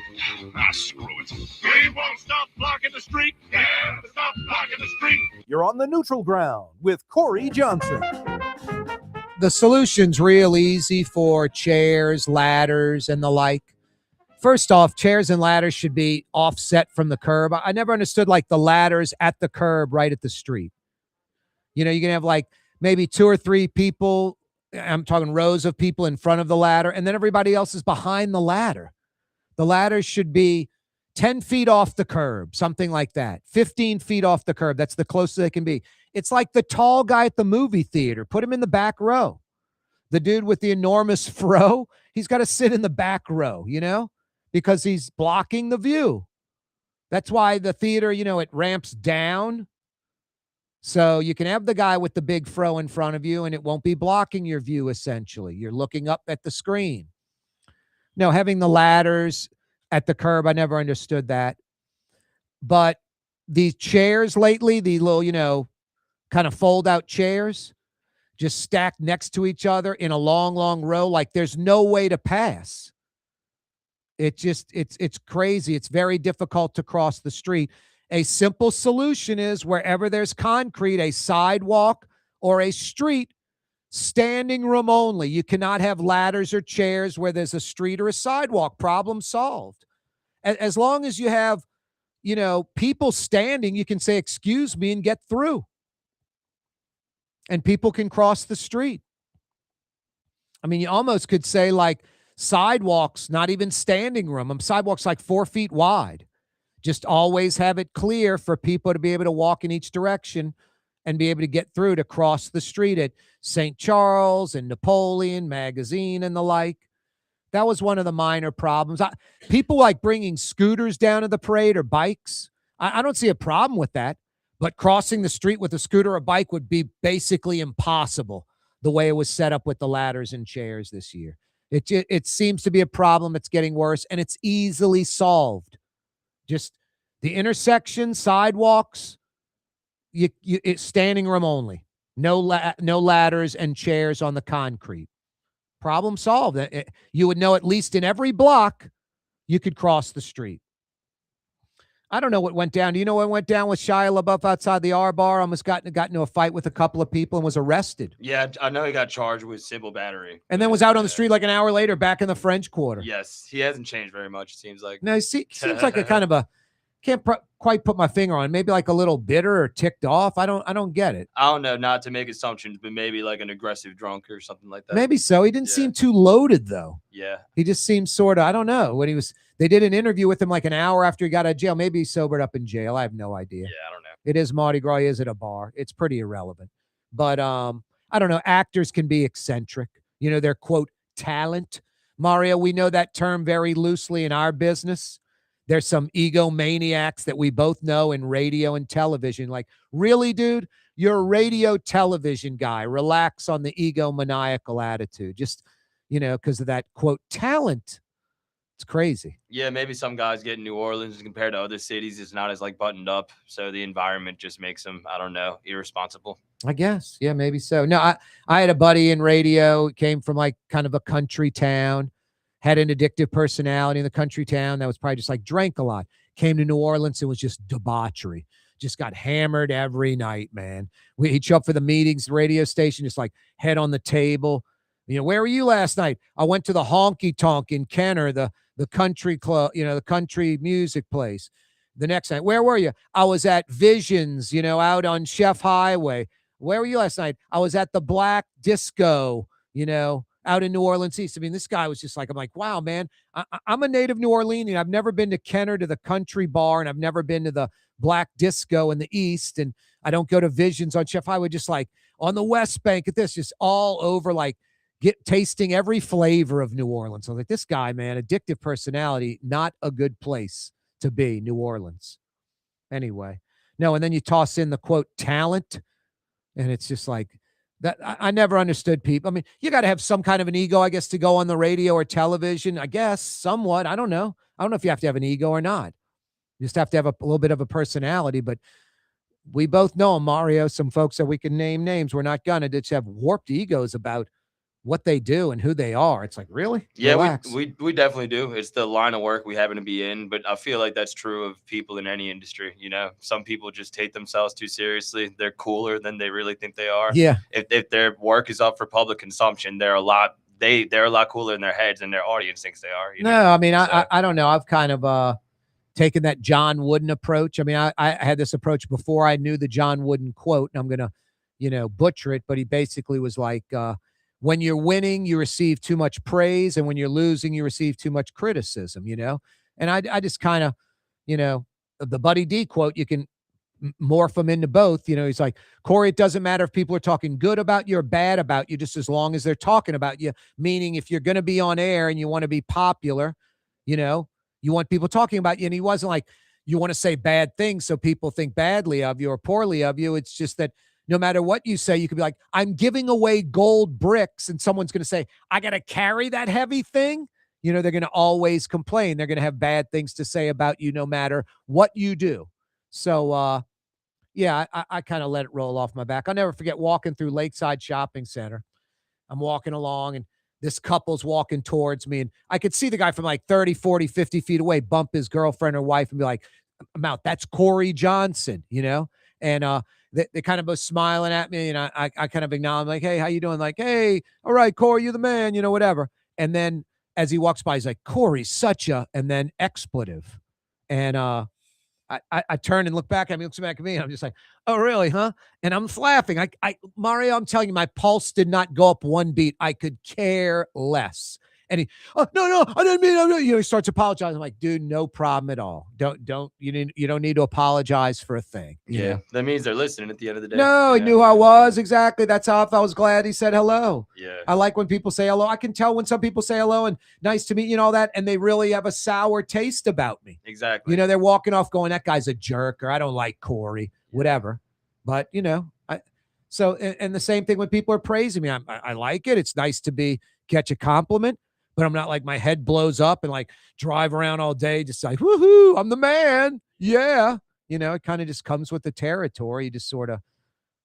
Screw it. We won't stop blocking the street. Yeah, stop blocking the street. You're on the neutral ground with Corey Johnson. The solution's real easy for chairs, ladders, and the like. First off, chairs and ladders should be offset from the curb. I never understood like the ladders at the curb right at the street. You know, you can have like maybe 2 or 3 people. I'm talking rows of people in front of the ladder, and then everybody else is behind the ladder. The ladders should be 10 feet off the curb, something like that. 15 feet off the curb. That's the closest they can be. It's like the tall guy at the movie theater. Put him in the back row. The dude with the enormous fro, he's got to sit in the back row, you know? Because he's blocking the view. That's why the theater, you know, it ramps down. So you can have the guy with the big fro in front of you and it won't be blocking your view, essentially. You're looking up at the screen. No, having the ladders at the curb, I never understood that. But these chairs lately, the little, you know, kind of fold-out chairs, just stacked next to each other in a long, long row, like there's no way to pass. It's crazy. It's very difficult to cross the street. A simple solution is wherever there's concrete, a sidewalk or a street, standing room only. You cannot have ladders or chairs where there's a street or a sidewalk. Problem solved. As long as you have, you know, people standing, you can say, excuse me, and get through. And people can cross the street. I mean, you almost could say like, sidewalks, not even standing room. Sidewalks like 4 feet wide. Just always have it clear for people to be able to walk in each direction and be able to get through to cross the street at St. Charles and Napoleon Magazine and the like. That was one of the minor problems. People like bringing scooters down to the parade or bikes. I don't see a problem with that, but crossing the street with a scooter or bike would be basically impossible the way it was set up with the ladders and chairs this year. It seems to be a problem. It's getting worse, and it's easily solved. Just the intersection, sidewalks, it's standing room only. No ladders and chairs on the concrete. Problem solved. You would know at least in every block you could cross the street. I don't know what went down. Do you know what went down with Shia LaBeouf outside the R Bar? Almost got into a fight with a couple of people and was arrested. Yeah, I know he got charged with simple battery. And then was out on the street like an hour later, back in the French Quarter. Yes, he hasn't changed very much, it seems like. No, seems like a kind of a, can't quite put my finger on. Maybe like a little bitter or ticked off. I don't get it. I don't know, not to make assumptions, but maybe like an aggressive drunk or something like that. Maybe so. He didn't seem too loaded, though. Yeah. He just seemed sort of, I don't know. They did an interview with him like an hour after he got out of jail. Maybe he sobered up in jail. I have no idea. Yeah, I don't know. It is Mardi Gras. He is at a bar. It's pretty irrelevant. But I don't know. Actors can be eccentric. You know, they're, quote, talent. Mario, we know that term very loosely in our business. there's some egomaniacs that we both know in radio and television. Like, really, dude? You're a radio television guy. Relax on the egomaniacal attitude. Just, because of that, quote, talent. It's crazy. Yeah, maybe some guys get in New Orleans compared to other cities. It's not as like buttoned up. So the environment just makes them, I don't know, irresponsible. I guess. Yeah, maybe so. No, I had a buddy in radio, came from like kind of a country town, had an addictive personality in the country town that was probably just like drank a lot. Came to New Orleans and was just debauchery. Just got hammered every night, man. He'd show up for the meetings, the radio station, just like head on the table. Where were you last night? I went to the Honky Tonk in Kenner, the country club, the country music place. The next night, where were you? I was at Visions, out on Chef Highway. Where were you last night? I was at the Black Disco, out in New Orleans East. I mean, this guy was just like, I'm like, wow, man, I'm a native New Orleanian. I've never been to Kenner, to the country bar, and I've never been to the Black Disco in the East, and I don't go to Visions on Chef Highway, just like on the West Bank at this, just all over, like tasting every flavor of New Orleans. I was like, this guy, man, addictive personality, not a good place to be, New Orleans. Anyway, no, and then you toss in the quote talent, and it's just like that. I never understood people. I mean, you got to have some kind of an ego, I guess, to go on the radio or television. I guess somewhat. I don't know. I don't know if you have to have an ego or not. You just have to have a little bit of a personality. But we both know, Mario, some folks that we can name names. We're not gonna just have warped egos about what they do and who they are. It's like, really? Yeah, Relax. we definitely do. It's the line of work we happen to be in, but I feel like that's true of people in any industry. Some people just take themselves too seriously. They're cooler than they really think they are. Yeah. If their work is up for public consumption, they're a lot cooler in their heads than their audience thinks they are. No, I mean, I don't know. I've kind of taken that John Wooden approach. I mean, I had this approach before I knew the John Wooden quote, and I'm going to, butcher it, but he basically was like, when you're winning, you receive too much praise, and when you're losing, you receive too much criticism, And I just kind of, the Buddy D quote, you can morph them into both. He's like, Corey, it doesn't matter if people are talking good about you or bad about you, just as long as they're talking about you. Meaning, if you're going to be on air and you want to be popular, you want people talking about you. And he wasn't like, you want to say bad things so people think badly of you or poorly of you. It's just that no matter what you say, you could be like, I'm giving away gold bricks, and someone's going to say, I got to carry that heavy thing. They're going to always complain. They're going to have bad things to say about you no matter what you do. So, yeah, I kind of let it roll off my back. I'll never forget walking through Lakeside Shopping Center. I'm walking along, and this couple's walking towards me, and I could see the guy from like 30, 40, 50 feet away bump his girlfriend or wife and be like, I'm out. That's Corey Johnson, And they kind of both smiling at me, and I kind of acknowledge, like, hey, how you doing? Like, hey, all right, Corey, you're the man, whatever. And then as he walks by, he's like, Corey's such a, and then expletive. And I turn and look back at me, looks back at me, and I'm just like, oh, really, huh? And I'm laughing. Mario, I'm telling you, my pulse did not go up one beat. I could care less. And he, oh, no, I didn't mean, he starts apologizing. I'm like, dude, no problem at all. You don't need to apologize for a thing. Yeah, that means they're listening at the end of the day. No, he knew who I was. Exactly. That's how I felt. I was glad he said hello. Yeah. I like when people say hello. I can tell when some people say hello and nice to meet you and all that, and they really have a sour taste about me. Exactly. They're walking off going, that guy's a jerk, or I don't like Corey, whatever. But, so, and the same thing when people are praising me. I like it. It's nice to catch a compliment. But I'm not like my head blows up and like drive around all day just like, woohoo, I'm the man. Yeah. It kind of just comes with the territory. You just sort of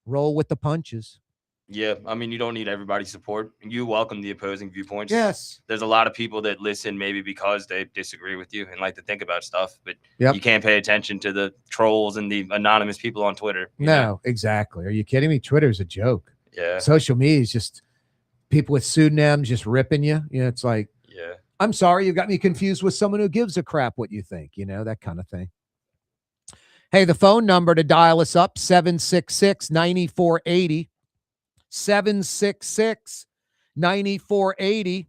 roll with the punches. Yeah. I mean, you don't need everybody's support. You welcome the opposing viewpoints. Yes. There's a lot of people that listen maybe because they disagree with you and like to think about stuff, but Yep. you can't pay attention to the trolls and the anonymous people on Twitter. No, exactly. Are you kidding me? Twitter's a joke. Yeah. Social media is just people with pseudonyms just ripping you. It's like, yeah, I'm sorry, you got me confused with someone who gives a crap what you think, that kind of thing. Hey, the phone number to dial us up, 766-9480, 766-9480.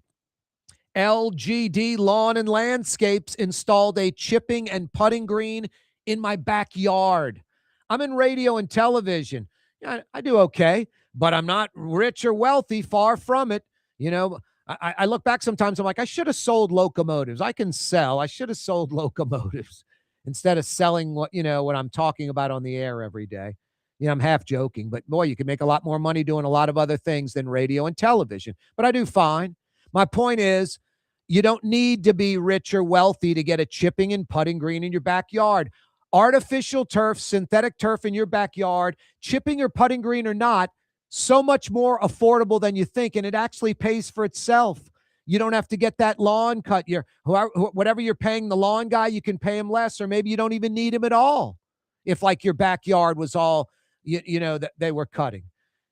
LGD Lawn and Landscapes installed a chipping and putting green in my backyard. I'm in radio and television. I do okay, but I'm not rich or wealthy, far from it. I look back sometimes, I'm like, I should have sold locomotives. I can sell. I should have sold locomotives instead of selling what I'm talking about on the air every day. I'm half joking, but boy, you can make a lot more money doing a lot of other things than radio and television. But I do fine. My point is, you don't need to be rich or wealthy to get a chipping and putting green in your backyard. Artificial turf, synthetic turf in your backyard, chipping or putting green or not, so much more affordable than you think, and it actually pays for itself. You don't have to get that lawn cut. Whatever you're paying the lawn guy, you can pay him less, or maybe you don't even need him at all. If like your backyard was all, that they were cutting,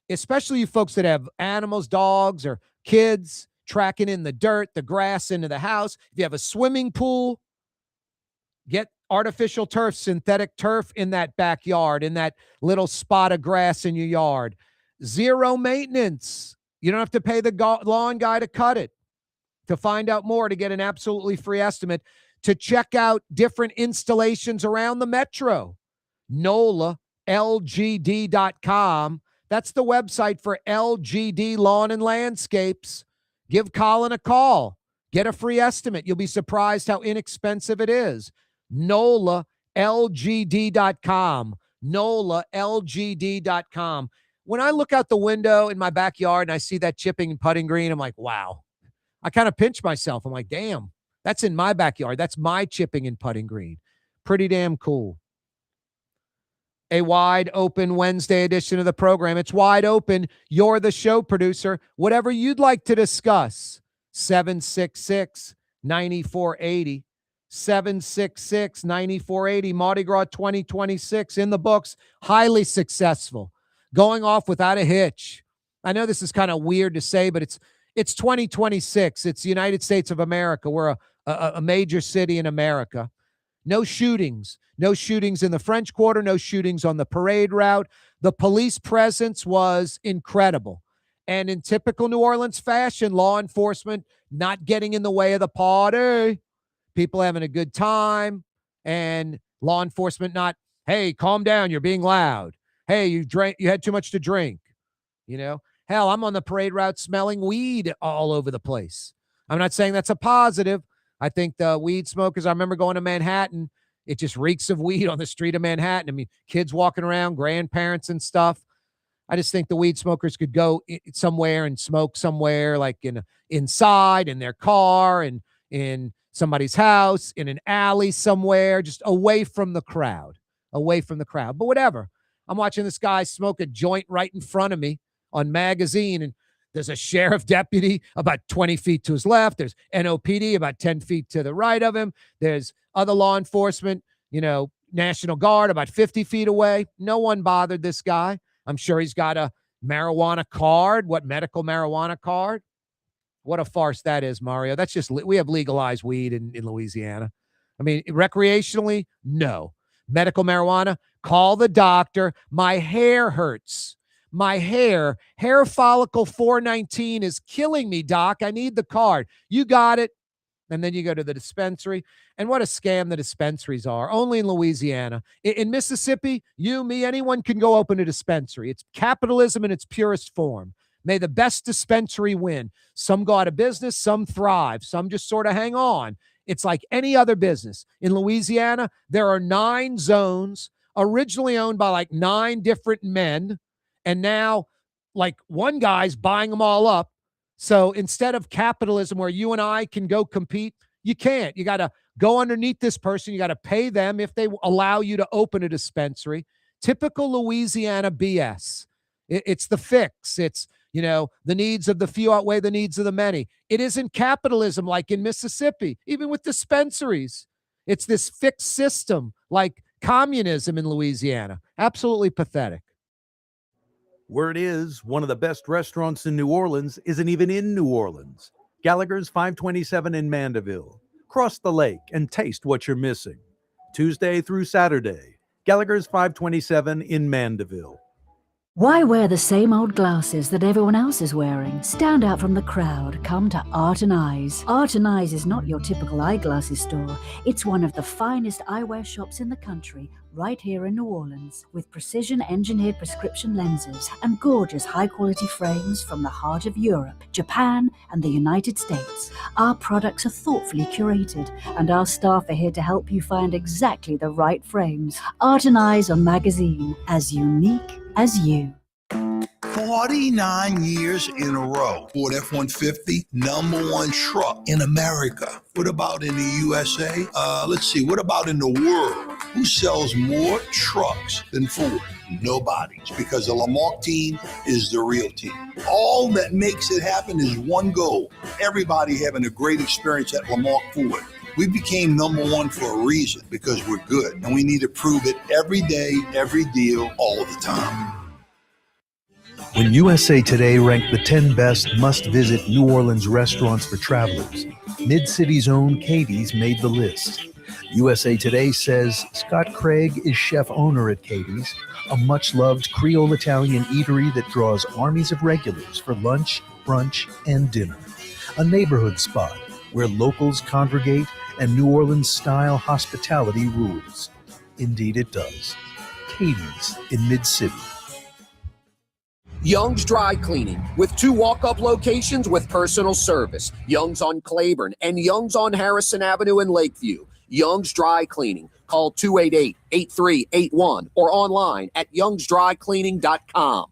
especially you folks that have animals, dogs, or kids tracking in the dirt, the grass into the house. If you have a swimming pool, get artificial turf, synthetic turf in that backyard, in that little spot of grass in your yard. Zero maintenance. You don't have to pay the lawn guy to cut it. To find out more, to get an absolutely free estimate, to check out different installations around the metro, NOLALGD.com. That's the website for LGD Lawn and Landscapes. Give Colin a call. Get a free estimate. You'll be surprised how inexpensive it is. NOLALGD.com. NOLALGD.com. When I look out the window in my backyard and I see that chipping and putting green, I'm like, wow. I kind of pinch myself. I'm like, damn, that's in my backyard. That's my chipping and putting green. Pretty damn cool. A wide open Wednesday edition of the program. It's wide open. You're the show producer. Whatever you'd like to discuss, 766-9480. 766-9480. Mardi Gras 2026 in the books. Highly successful. Going off without a hitch. I know this is kind of weird to say, but it's 2026. It's the United States of America. We're a major city in America. No shootings. No shootings in the French Quarter. No shootings on the parade route. The police presence was incredible. And in typical New Orleans fashion, law enforcement not getting in the way of the party. People having a good time. And law enforcement not, hey, calm down, you're being loud. Hey, you had too much to drink. Hell, I'm on the parade route smelling weed all over the place. I'm not saying that's a positive. I think the weed smokers, I remember going to Manhattan, it just reeks of weed on the street of Manhattan. I mean, kids walking around, grandparents and stuff. I just think the weed smokers could go somewhere and smoke somewhere, like inside, in their car, and in somebody's house, in an alley somewhere, just away from the crowd. But whatever. I'm watching this guy smoke a joint right in front of me on Magazine, and there's a sheriff deputy about 20 feet to his left. There's NOPD about 10 feet to the right of him. There's other law enforcement, National Guard about 50 feet away. No one bothered this guy. I'm sure he's got a marijuana card. What medical marijuana card? What a farce that is, Mario. That's just, we have legalized weed in Louisiana. I mean, recreationally, no. Medical marijuana, call the doctor. My hair hurts. My hair follicle 419 is killing me, doc. I need the card. You got it. And then you go to the dispensary. And what a scam the dispensaries are. Only in Louisiana. In Mississippi, you, me, anyone can go open a dispensary. It's capitalism in its purest form. May the best dispensary win. Some go out of business, some thrive, some just sort of hang on. It's like any other business. In Louisiana, there are 9 zones, originally owned by like 9 different men, and now like one guy's buying them all up. So instead of capitalism where you and I can go compete, you can't. You got to go underneath this person. You got to pay them if they allow you to open a dispensary. Typical Louisiana BS. It's the fix. It's, the needs of the few outweigh the needs of the many. It isn't capitalism like in Mississippi, even with dispensaries. It's this fixed system like communism in Louisiana. Absolutely pathetic. Word is, one of the best restaurants in New Orleans isn't even in New Orleans. Gallagher's 527 in Mandeville. Cross the lake and taste what you're missing. Tuesday through Saturday, Gallagher's 527 in Mandeville. Why wear the same old glasses that everyone else is wearing? Stand out from the crowd. Come to Art and Eyes. Art and Eyes is not your typical eyeglasses store. It's one of the finest eyewear shops in the country, right here in New Orleans, with precision-engineered prescription lenses and gorgeous high-quality frames from the heart of Europe, Japan, and the United States. Our products are thoughtfully curated, and our staff are here to help you find exactly the right frames. Art and Eyes on Magazine, as unique as you. 49 years in a row. Ford F-150, #1 truck in America. What about in the USA? Let's see, what about in the world? Who sells more trucks than Ford? Nobody. It's because the Lamarck team is the real team. All that makes it happen is one goal. Everybody having a great experience at Lamarck Ford. We became #1 for a reason, because we're good. And we need to prove it every day, every deal, all the time. When USA Today ranked the 10 best must-visit New Orleans restaurants for travelers, Mid-City's own Katie's made the list. USA Today says Scott Craig is chef-owner at Katie's, a much-loved Creole Italian eatery that draws armies of regulars for lunch, brunch, and dinner. A neighborhood spot where locals congregate and New Orleans-style hospitality rules. Indeed it does. Katie's in Mid-City. Young's Dry Cleaning, with 2 walk-up locations with personal service. Young's on Claiborne and Young's on Harrison Avenue in Lakeview. Young's Dry Cleaning. Call 288-8381 or online at youngsdrycleaning.com.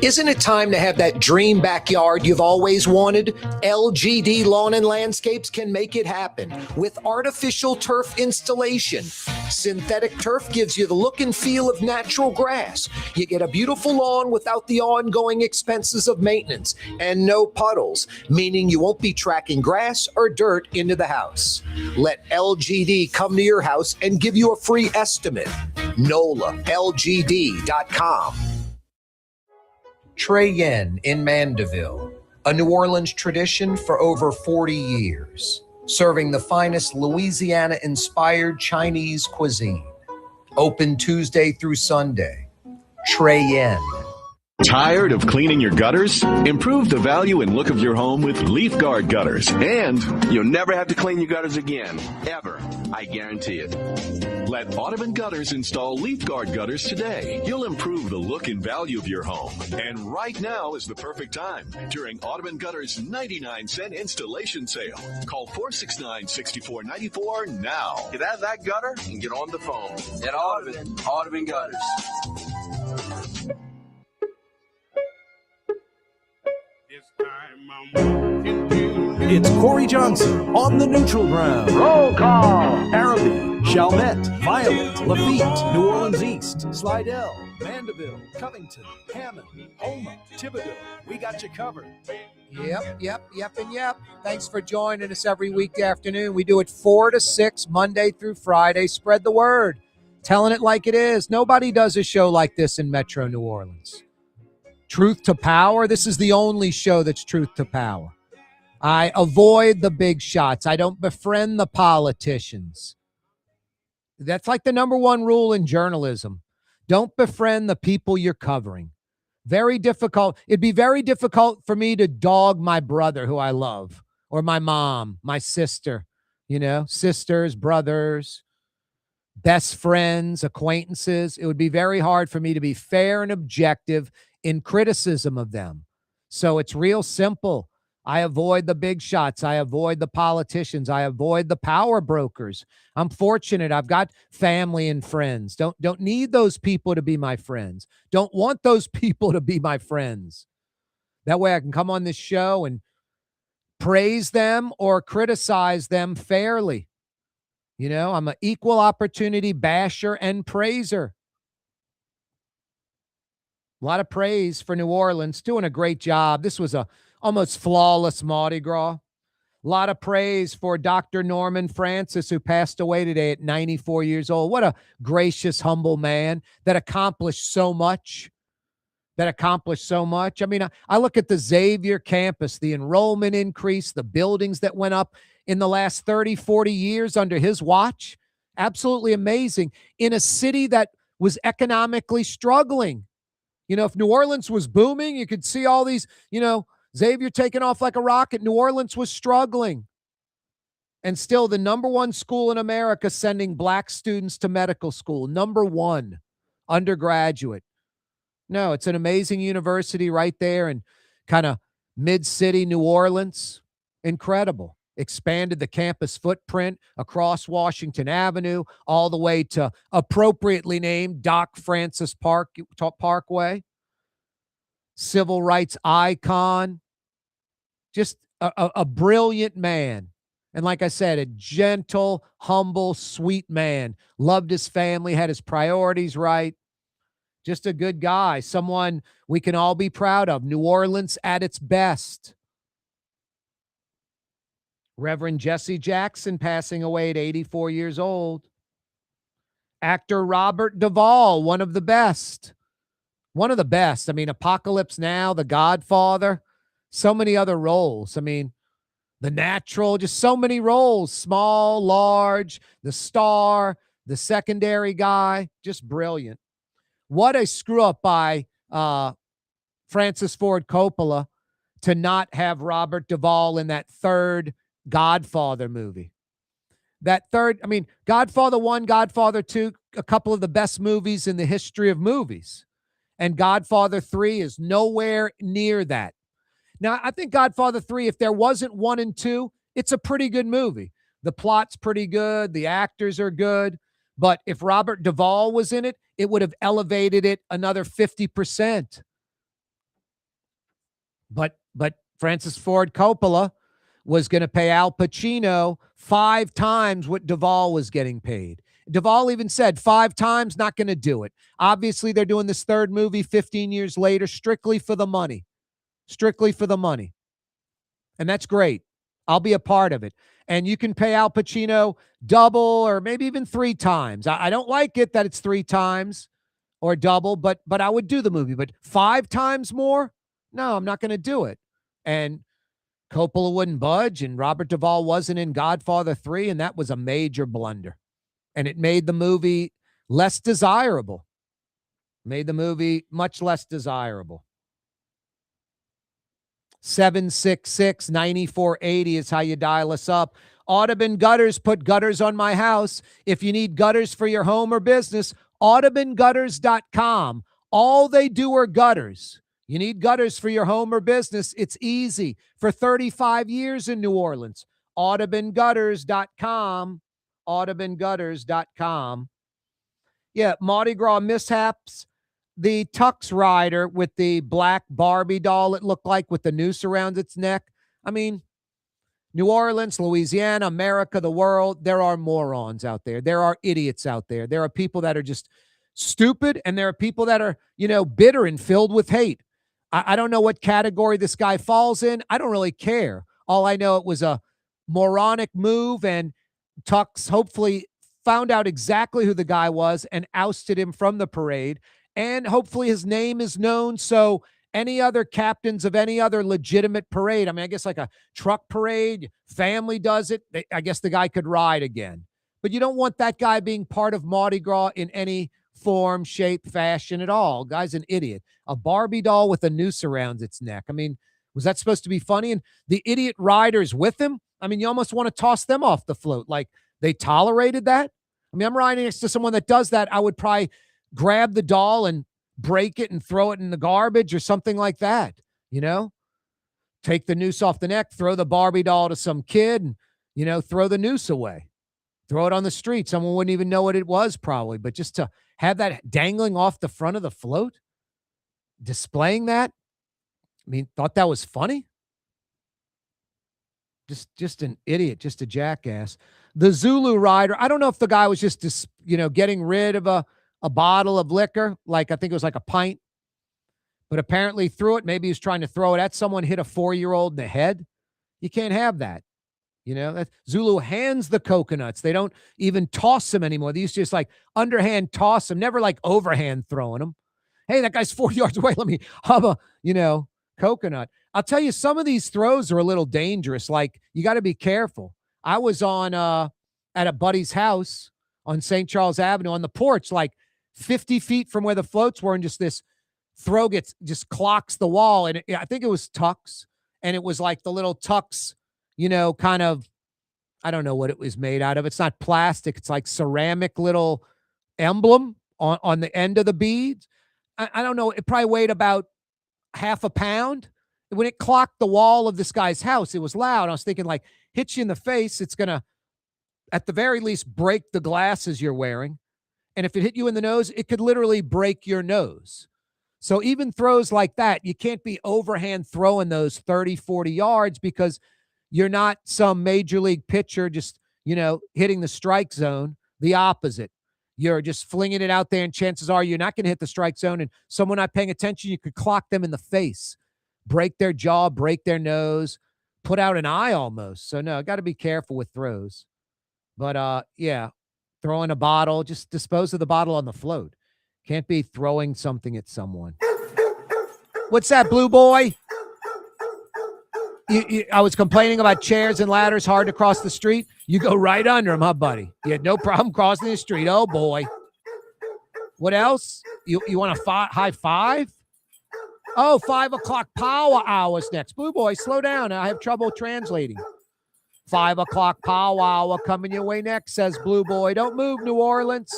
Isn't it time to have that dream backyard you've always wanted? LGD Lawn and Landscapes can make it happen with artificial turf installation. Synthetic turf gives you the look and feel of natural grass. You get a beautiful lawn without the ongoing expenses of maintenance and no puddles, meaning you won't be tracking grass or dirt into the house. Let LGD come to your house and give you a free estimate. NOLALGD.com. Trey Yen in Mandeville, a New Orleans tradition for over 40 years, serving the finest Louisiana-inspired Chinese cuisine. Open Tuesday through Sunday. Trey Yen. Tired of cleaning your gutters? Improve the value and look of your home with Leaf Guard gutters, and you'll never have to clean your gutters again, ever. I guarantee it. Let Audubon Gutters install Leaf Guard gutters today. You'll improve the look and value of your home. And right now is the perfect time during Audubon Gutters' 99-cent installation sale. Call 469-6494 now. Get out of that gutter and get on the phone. At Audubon Gutters. It's Corey Johnson on the neutral ground. Roll call. Arabi, Chalmette, Violet, Lafitte, New Orleans East, Slidell, Mandeville, Covington, Hammond, Houma, Thibodeau. We got you covered. Yep. Thanks for joining us every weekday afternoon. We do it 4 to 6, Monday through Friday. Spread the word. Telling it like it is. Nobody does a show like this in Metro New Orleans. Truth to power. This is the only show that's truth to power. I avoid the big shots. I don't befriend the politicians. That's like the #1 rule in journalism. Don't befriend the people you're covering. Very difficult. It'd be very difficult for me to dog my brother who I love, or my mom, my sister, sisters, brothers, best friends, acquaintances. It would be very hard for me to be fair and objective in criticism of them. So it's real simple. I avoid the big shots. I avoid the politicians. I avoid the power brokers. I'm fortunate. I've got family and friends. Don't need those people to be my friends. Don't want those people to be my friends. That way I can come on this show and praise them or criticize them fairly. I'm an equal opportunity basher and praiser. A lot of praise for New Orleans, doing a great job. This was a almost flawless Mardi Gras. A lot of praise for Dr. Norman Francis, who passed away today at 94 years old. What a gracious, humble man that accomplished so much. I mean, I look at the Xavier campus, the enrollment increase, the buildings that went up in the last 30, 40 years under his watch. Absolutely amazing. In a city that was economically struggling. You know, if New Orleans was booming, you could see all these, you know, Xavier taking off like a rocket. New Orleans was struggling. And still the number one school in America sending black students to medical school. Number one, undergraduate. No, it's an amazing university right there in kind of mid-city New Orleans. Incredible. Expanded the campus footprint across Washington Avenue, all the way to appropriately named Doc Francis Parkway. Civil rights icon. Just a brilliant man. And like I said, a gentle, humble, sweet man. Loved his family, had his priorities right. Just a good guy. Someone we can all be proud of. New Orleans at its best. Reverend Jesse Jackson passing away at 84 years old. Actor Robert Duvall, one of the best. One of the best. I mean, Apocalypse Now, The Godfather, so many other roles. I mean, The Natural, just so many roles, small, large, the star, the secondary guy, just brilliant. What a screw up by Francis Ford Coppola to not have Robert Duvall in that third Godfather movie. That third, I mean, Godfather 1, Godfather 2, a couple of the best movies in the history of movies. And Godfather 3 is nowhere near that. Now, I think Godfather 3, if there wasn't 1 and 2, it's a pretty good movie. The plot's pretty good. The actors are good. But if Robert Duvall was in it, it would have elevated it another 50%. But Francis Ford Coppola was going to pay Al Pacino 5 times what Duvall was getting paid. Duvall even said 5 times, not going to do it. Obviously, they're doing this third movie 15 years later, strictly for the money. Strictly for the money. And that's great. I'll be a part of it. And you can pay Al Pacino double or maybe even 3 times. I don't like it that it's 3 times or double, but I would do the movie. But 5 times more? No, I'm not going to do it. And Coppola wouldn't budge, and Robert Duvall wasn't in Godfather 3, and that was a major blunder. And it made the movie less desirable. Made the movie much less desirable. 766-9480 is how you dial us up. Audubon Gutters, put gutters on my house. If you need gutters for your home or business, audubongutters.com. All they do are gutters. You need gutters for your home or business. It's easy. For 35 years in New Orleans, audubongutters.com. audubongutters.com. Yeah, Mardi Gras mishaps. The Tux rider with the black Barbie doll, it looked like, with the noose around its neck. I mean, New Orleans, Louisiana, America, the world, there are morons out there. There are idiots out there. There are people that are just stupid, and there are people that are, bitter and filled with hate. I don't know what category this guy falls in. I don't really care. All I know, it was a moronic move, and Tux hopefully found out exactly who the guy was and ousted him from the parade. And hopefully his name is known, so any other captains of any other legitimate parade, I mean, I guess like a truck parade, family does it, I guess the guy could ride again. But you don't want that guy being part of Mardi Gras in any form, shape, fashion at all. Guy's an idiot. A Barbie doll with a noose around its neck. I mean, was that supposed to be funny? And the idiot riders with him, I mean, you almost want to toss them off the float. Like, they tolerated that? I mean, I'm riding next to someone that does that. I would probably grab the doll and break it and throw it in the garbage or something like that, Take the noose off the neck, throw the Barbie doll to some kid and, throw the noose away. Throw it on the street. Someone wouldn't even know what it was probably, but just to have that dangling off the front of the float, displaying that, I mean, thought that was funny? Just an idiot, just a jackass. The Zulu rider, I don't know if the guy was just, getting rid of a bottle of liquor, like I think it was like a pint, but apparently threw it. Maybe he was trying to throw it at someone, hit a 4-year-old in the head. You can't have that. Zulu hands the coconuts. They don't even toss them anymore. They used to just like underhand toss them, never like overhand throwing them. Hey, that guy's 4 yards away. Let me hub a, coconut. I'll tell you, some of these throws are a little dangerous. Like, you got to be careful. I was on at a buddy's house on St. Charles Avenue on the porch, like 50 feet from where the floats were, and just this throw just clocks the wall. And I think it was Tux, and it was like the little Tux, kind of, I don't know what it was made out of. It's not plastic. It's like ceramic little emblem on the end of the beads. I don't know. It probably weighed about half a pound. When it clocked the wall of this guy's house, it was loud. I was thinking, like, hit you in the face, it's going to, at the very least, break the glasses you're wearing. And if it hit you in the nose, it could literally break your nose. So even throws like that, you can't be overhand throwing those 30, 40 yards because you're not some major league pitcher just, hitting the strike zone. The opposite. You're just flinging it out there, and chances are you're not going to hit the strike zone. And someone not paying attention, you could clock them in the face, break their jaw, break their nose, put out an eye almost. So no, got to be careful with throws. But yeah, throwing a bottle, just dispose of the bottle on the float. Can't be throwing something at someone. What's that, Blue Boy? I was complaining about chairs and ladders hard to cross the street. You go right under them, huh, buddy? You had no problem crossing the street. Oh, boy. What else? You want a high five? Oh, 5 o'clock power hours next. Blue Boy, slow down. I have trouble translating. 5 o'clock power hour coming your way next, says Blue Boy. Don't move, New Orleans.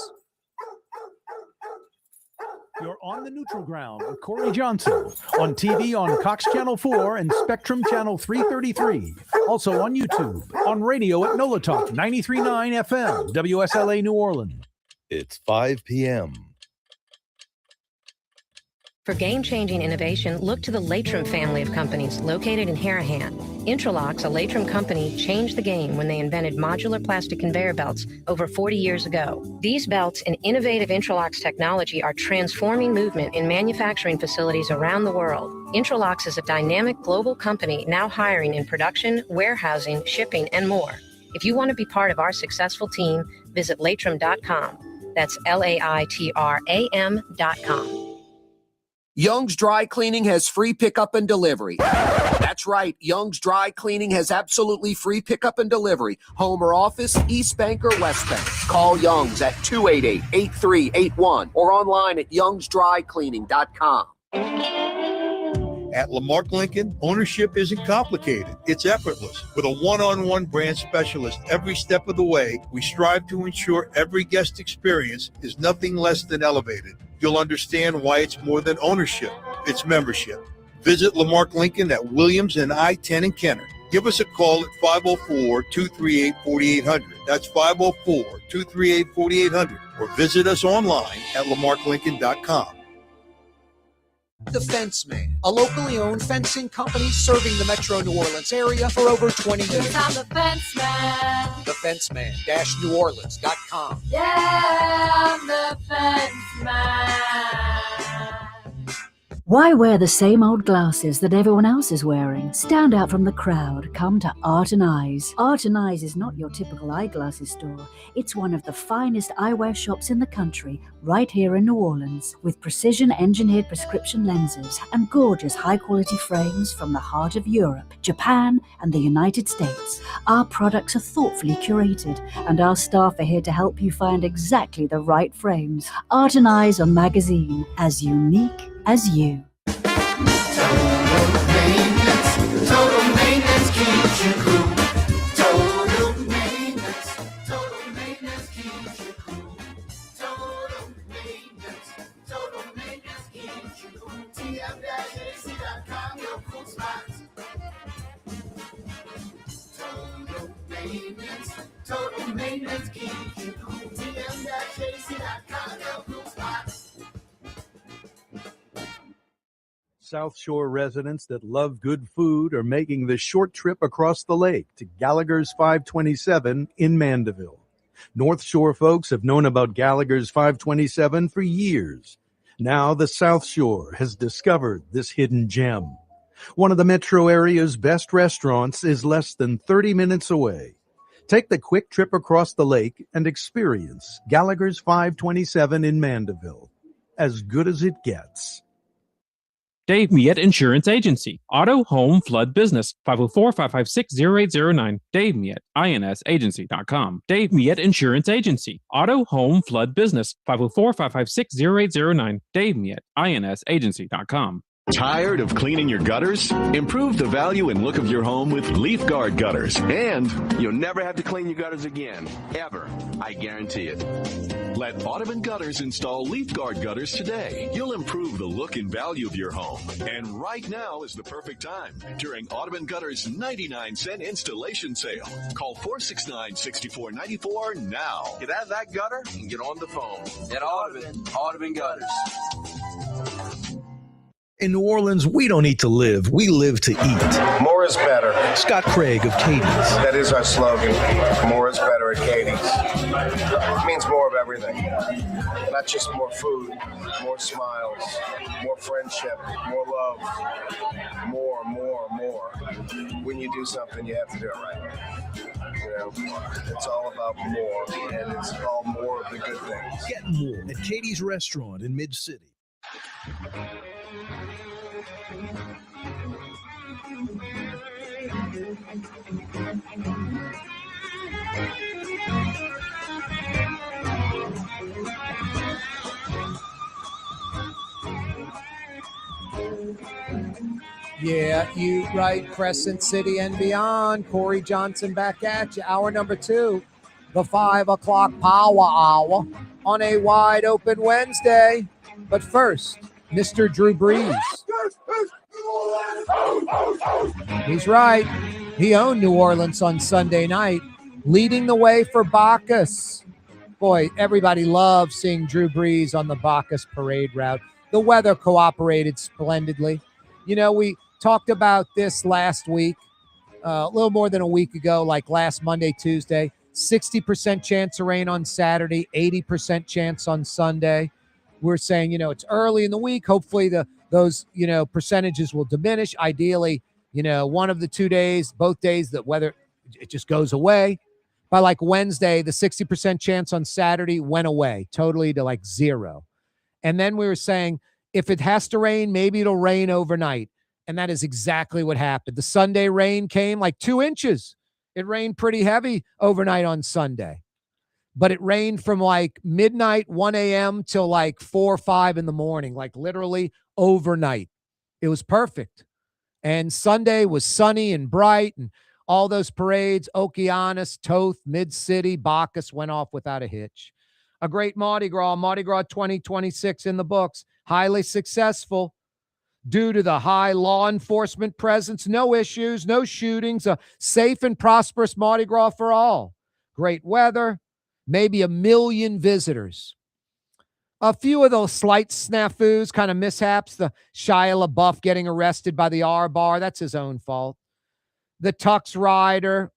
You're on the neutral ground with Corey Johnson on TV on Cox Channel 4 and Spectrum Channel 333. Also on YouTube, on radio at NOLA Talk 93.9 FM, WSLA New Orleans. It's 5 p.m. For game-changing innovation, look to the Latrim family of companies located in Harahan. Intralox, a Latrim company, changed the game when they invented modular plastic conveyor belts over 40 years ago. These belts and innovative Intralox technology are transforming movement in manufacturing facilities around the world. Intralox is a dynamic global company now hiring in production, warehousing, shipping, and more. If you want to be part of our successful team, visit Latrim.com. That's LAITRAM.com. Young's Dry Cleaning has free pickup and delivery. That's right. Young's Dry Cleaning has absolutely free pickup and delivery. Home or office, East Bank or West Bank. Call Young's at 288-8381 or online at youngsdrycleaning.com. At Lamarck Lincoln, ownership isn't complicated. It's effortless. With a one-on-one brand specialist every step of the way, we strive to ensure every guest experience is nothing less than elevated. You'll understand why it's more than ownership. It's membership. Visit Lamarck Lincoln at Williams and I-10 in Kenner. Give us a call at 504-238-4800. That's 504-238-4800. Or visit us online at lamarcklincoln.com. The Fence Man, a locally owned fencing company serving the Metro New Orleans area for over 20 years. I'm the fence man. TheFenceman-NewOrleans.com. Yeah, I'm the fence man. Why wear the same old glasses that everyone else is wearing? Stand out from the crowd. Come to Art and Eyes. Art and Eyes is not your typical eyeglasses store. It's one of the finest eyewear shops in the country, right here in New Orleans, with precision-engineered prescription lenses and gorgeous high-quality frames from the heart of Europe, Japan, and the United States. Our products are thoughtfully curated, and our staff are here to help you find exactly the right frames. Art and Eyes on Magazine, as unique as you. Total maintenance keeps you cool. Total maintenance keeps you cool. Total maintenance keeps you cool. TM-AC.com, your cool spots. Total maintenance keeps you cool. TM-AC.com, your cool spots. South Shore residents that love good food are making the short trip across the lake to Gallagher's 527 in Mandeville. North Shore folks have known about Gallagher's 527 for years. Now the South Shore has discovered this hidden gem. One of the metro area's best restaurants is less than 30 minutes away. Take the quick trip across the lake and experience Gallagher's 527 in Mandeville. As good as it gets. Dave Miet Insurance Agency. Auto, home, flood, business. 504-556-0809. Dave Miet, insagency.com. Dave Miet Insurance Agency. Auto, home, flood, business. 504-556-0809. Dave Miet, insagency.com. Tired of cleaning your gutters? Improve the value and look of your home with Leaf Guard gutters. And you'll never have to clean your gutters again. Ever. I guarantee it. Let Audubon Gutters install Leaf Guard gutters today. You'll improve the look and value of your home. And right now is the perfect time during Audubon Gutters' 99-cent installation sale. Call 469-6494 now. Get out of that gutter and get on the phone. At Audubon Gutters. In New Orleans, we don't eat to live. We live to eat. More is better. Scott Craig of Katie's. That is our slogan. More is better at Katie's. It means more of everything. Not just more food, more smiles, more friendship, more love, more. When you do something, you have to do it right. You know, it's all about more, and it's all more of the good things. Get more at Katie's Restaurant in Mid-City. Yeah, you right. Crescent City and beyond. Corey Johnson back at you. Hour number 2, the 5 o'clock power hour on a wide open Wednesday. But first, Mr. Drew Brees. He's right. He owned New Orleans on Sunday night, leading the way for Bacchus. Boy, everybody loves seeing Drew Brees on the Bacchus parade route. The weather cooperated splendidly. You know, we talked about this last week, a little more than a week ago, like last Monday, Tuesday. 60% chance of rain on Saturday, 80% chance on Sunday. We're saying, you know, it's early in the week. Hopefully those, you know, percentages will diminish. Ideally, you know, one of the 2 days, both days, the weather, it just goes away. By like Wednesday, the 60% chance on Saturday went away totally to like 0. And then we were saying, if it has to rain, maybe it'll rain overnight. And that is exactly what happened. The Sunday rain came like 2 inches. It rained pretty heavy overnight on Sunday. But it rained from like midnight, 1 a.m. till like 4 or 5 in the morning, like literally overnight. It was perfect. And Sunday was sunny and bright, and all those parades, Okeanos, Toth, Mid-City, Bacchus went off without a hitch. A great Mardi Gras 2026 in the books, highly successful due to the high law enforcement presence, no issues, no shootings, a safe and prosperous Mardi Gras for all. Great weather, maybe 1 million visitors. A few of those slight snafus, kind of mishaps, the Shia LaBeouf getting arrested by the R-Bar, that's his own fault. The Tux rider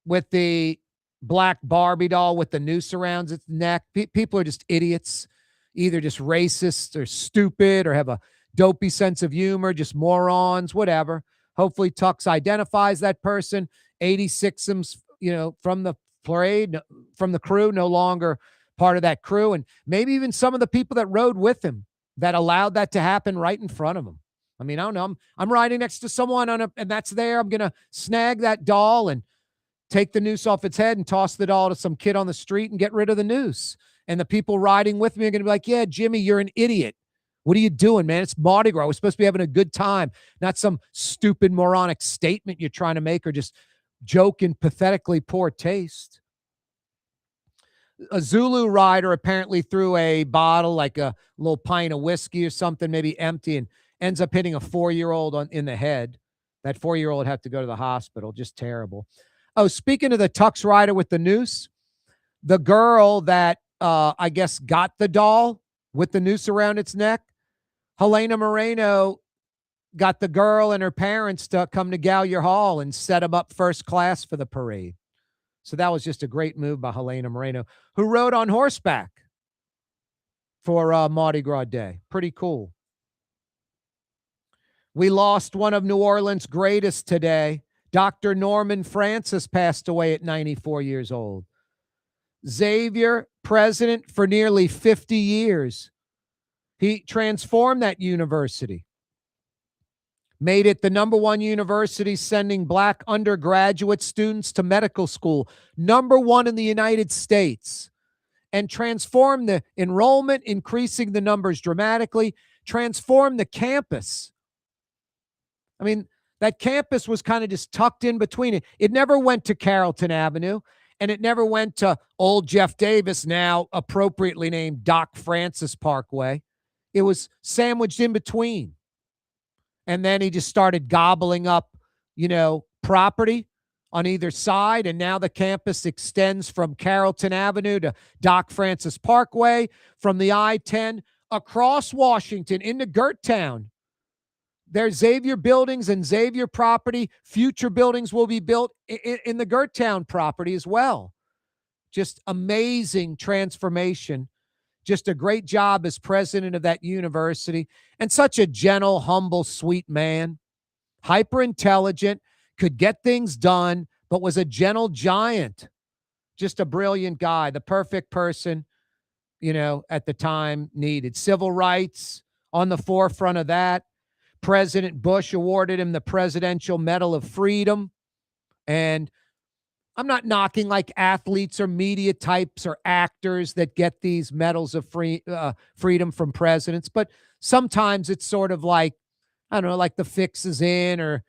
with the black Barbie doll with the noose around its neck. People are just idiots, either just racist or stupid or have a dopey sense of humor, just morons, whatever. Hopefully Tux identifies that person. 86ms, you know, from the parade, from the crew, no longer part of that crew. And maybe even some of the people that rode with him that allowed that to happen right in front of him. I mean, I don't know. I'm riding next to someone and that's there. I'm going to snag that doll and take the noose off its head and toss the doll to some kid on the street and get rid of the noose. And the people riding with me are going to be like, yeah, Jimmy, you're an idiot. What are you doing, man? It's Mardi Gras. We're supposed to be having a good time, not some stupid moronic statement you're trying to make or just joke in pathetically poor taste. A Zulu rider apparently threw a bottle, like a little pint of whiskey or something, maybe empty, and ends up hitting a 4-year-old in the head. That 4-year-old had to go to the hospital. Just terrible. Oh, speaking of the Tux rider with the noose, the girl that I guess got the doll with the noose around its neck, Helena Moreno got the girl and her parents to come to Gallier Hall and set them up first class for the parade. So that was just a great move by Helena Moreno, who rode on horseback for Mardi Gras Day. Pretty cool. We lost one of New Orleans' greatest today. Dr. Norman Francis passed away at 94 years old. Xavier, president for nearly 50 years. He transformed that university. made it the #1 university sending black undergraduate students to medical school, #1 in the United States, and transformed the enrollment, increasing the numbers dramatically, transformed the campus. I mean, that campus was kind of just tucked in between it. It never went to Carrollton Avenue, and it never went to Old Jeff Davis, now appropriately named Doc Francis Parkway. It was sandwiched in between. And then he just started gobbling up, property on either side. And now the campus extends from Carrollton Avenue to Doc Francis Parkway, from the I-10 across Washington into Gerttown. There's Xavier buildings and Xavier property. Future buildings will be built in the Gerttown property as well. Just amazing transformation. Just a great job as president of that university, and such a gentle, humble, sweet man. Hyper intelligent, could get things done, but was a gentle giant. Just a brilliant guy, the perfect person, at the time needed. Civil rights on the forefront of that. President Bush awarded him the Presidential Medal of Freedom. And I'm not knocking like athletes or media types or actors that get these medals of freedom from presidents, but sometimes it's sort of like, I don't know, like the fix is in, or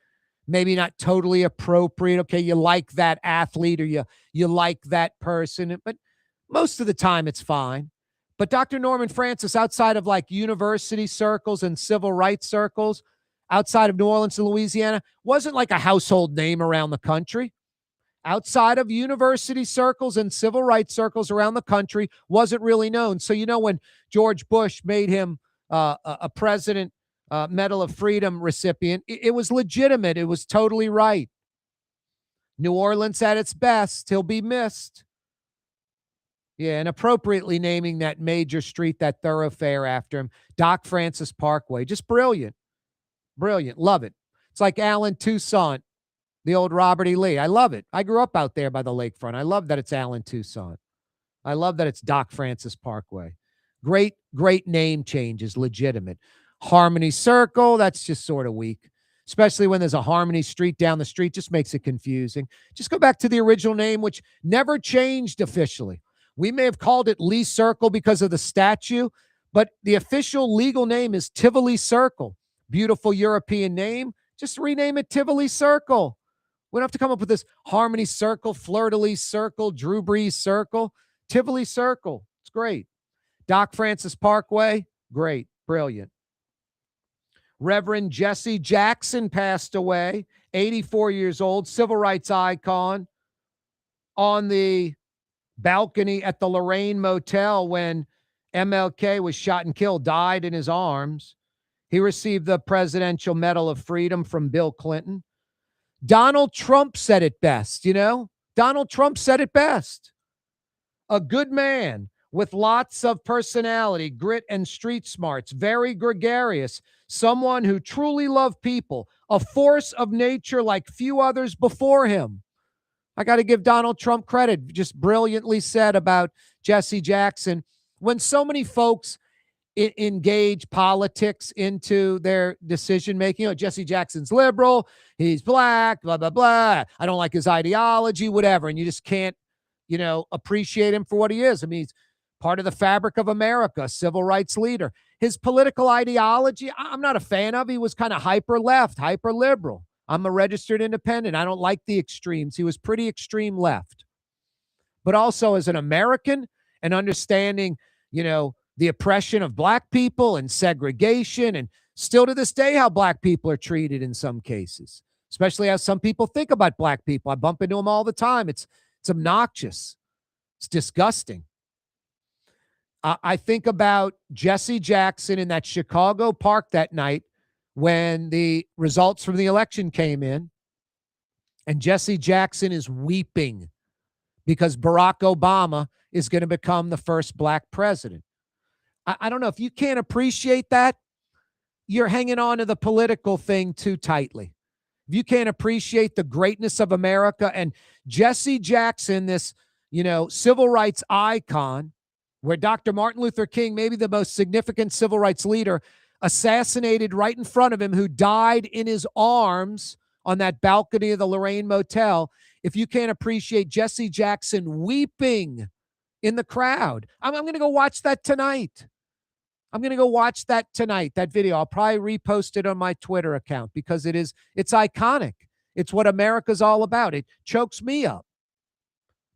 maybe not totally appropriate. Okay, you like that athlete, or you like that person, but most of the time it's fine. But Dr. Norman Francis, outside of like university circles and civil rights circles, outside of New Orleans and Louisiana, wasn't like a household name around the country. Outside of university circles and civil rights circles around the country, wasn't really known. So, when George Bush made him a President Medal of Freedom recipient, it was legitimate. It was totally right. New Orleans at its best, he'll be missed. Yeah, and appropriately naming that major street, that thoroughfare after him, Doc Francis Parkway. Just brilliant. Brilliant. Love it. It's like Allen Toussaint, the old Robert E. Lee. I love it. I grew up out there by the lakefront. I love that it's Allen Toussaint. I love that it's Doc Francis Parkway. Great, great name changes, legitimate. Harmony Circle, that's just sort of weak, especially when there's a Harmony Street down the street. Just makes it confusing. Just go back to the original name, which never changed officially. We may have called it Lee Circle because of the statue, but the official legal name is Tivoli Circle. Beautiful European name. Just rename it Tivoli Circle. We don't have to come up with this Harmony Circle, Fleur-de-Lis Circle, Drew Brees Circle. Tivoli Circle. It's great. Doc Francis Parkway. Great. Brilliant. Reverend Jesse Jackson passed away, 84 years old, civil rights icon, on the balcony at the Lorraine Motel when MLK was shot and killed, died in his arms. He received the Presidential Medal of Freedom from Bill Clinton. Donald Trump said it best, Donald Trump said it best. A good man with lots of personality, grit, and street smarts, very gregarious, someone who truly loved people, a force of nature like few others before him. I got to give Donald Trump credit, just brilliantly said about Jesse Jackson. When so many folks engage politics into their decision-making. Jesse Jackson's liberal, he's black, blah, blah, blah. I don't like his ideology, whatever. And you just can't, appreciate him for what he is. I mean, he's part of the fabric of America, civil rights leader. His political ideology, I'm not a fan of. He was kind of hyper-left, hyper-liberal. I'm a registered independent. I don't like the extremes. He was pretty extreme left. But also as an American and understanding, the oppression of black people and segregation, and still to this day how black people are treated in some cases, especially how some people think about black people. I bump into them all the time. It's obnoxious. It's disgusting. I think about Jesse Jackson in that Chicago park that night when the results from the election came in, and Jesse Jackson is weeping because Barack Obama is going to become the first black president. I don't know. If you can't appreciate that, you're hanging on to the political thing too tightly. If you can't appreciate the greatness of America, and Jesse Jackson, this, civil rights icon, where Dr. Martin Luther King, maybe the most significant civil rights leader, assassinated right in front of him, who died in his arms on that balcony of the Lorraine Motel, if you can't appreciate Jesse Jackson weeping in the crowd, I'm going to go watch that tonight. That video. I'll probably repost it on my Twitter account because it's iconic. It's what America's all about. It chokes me up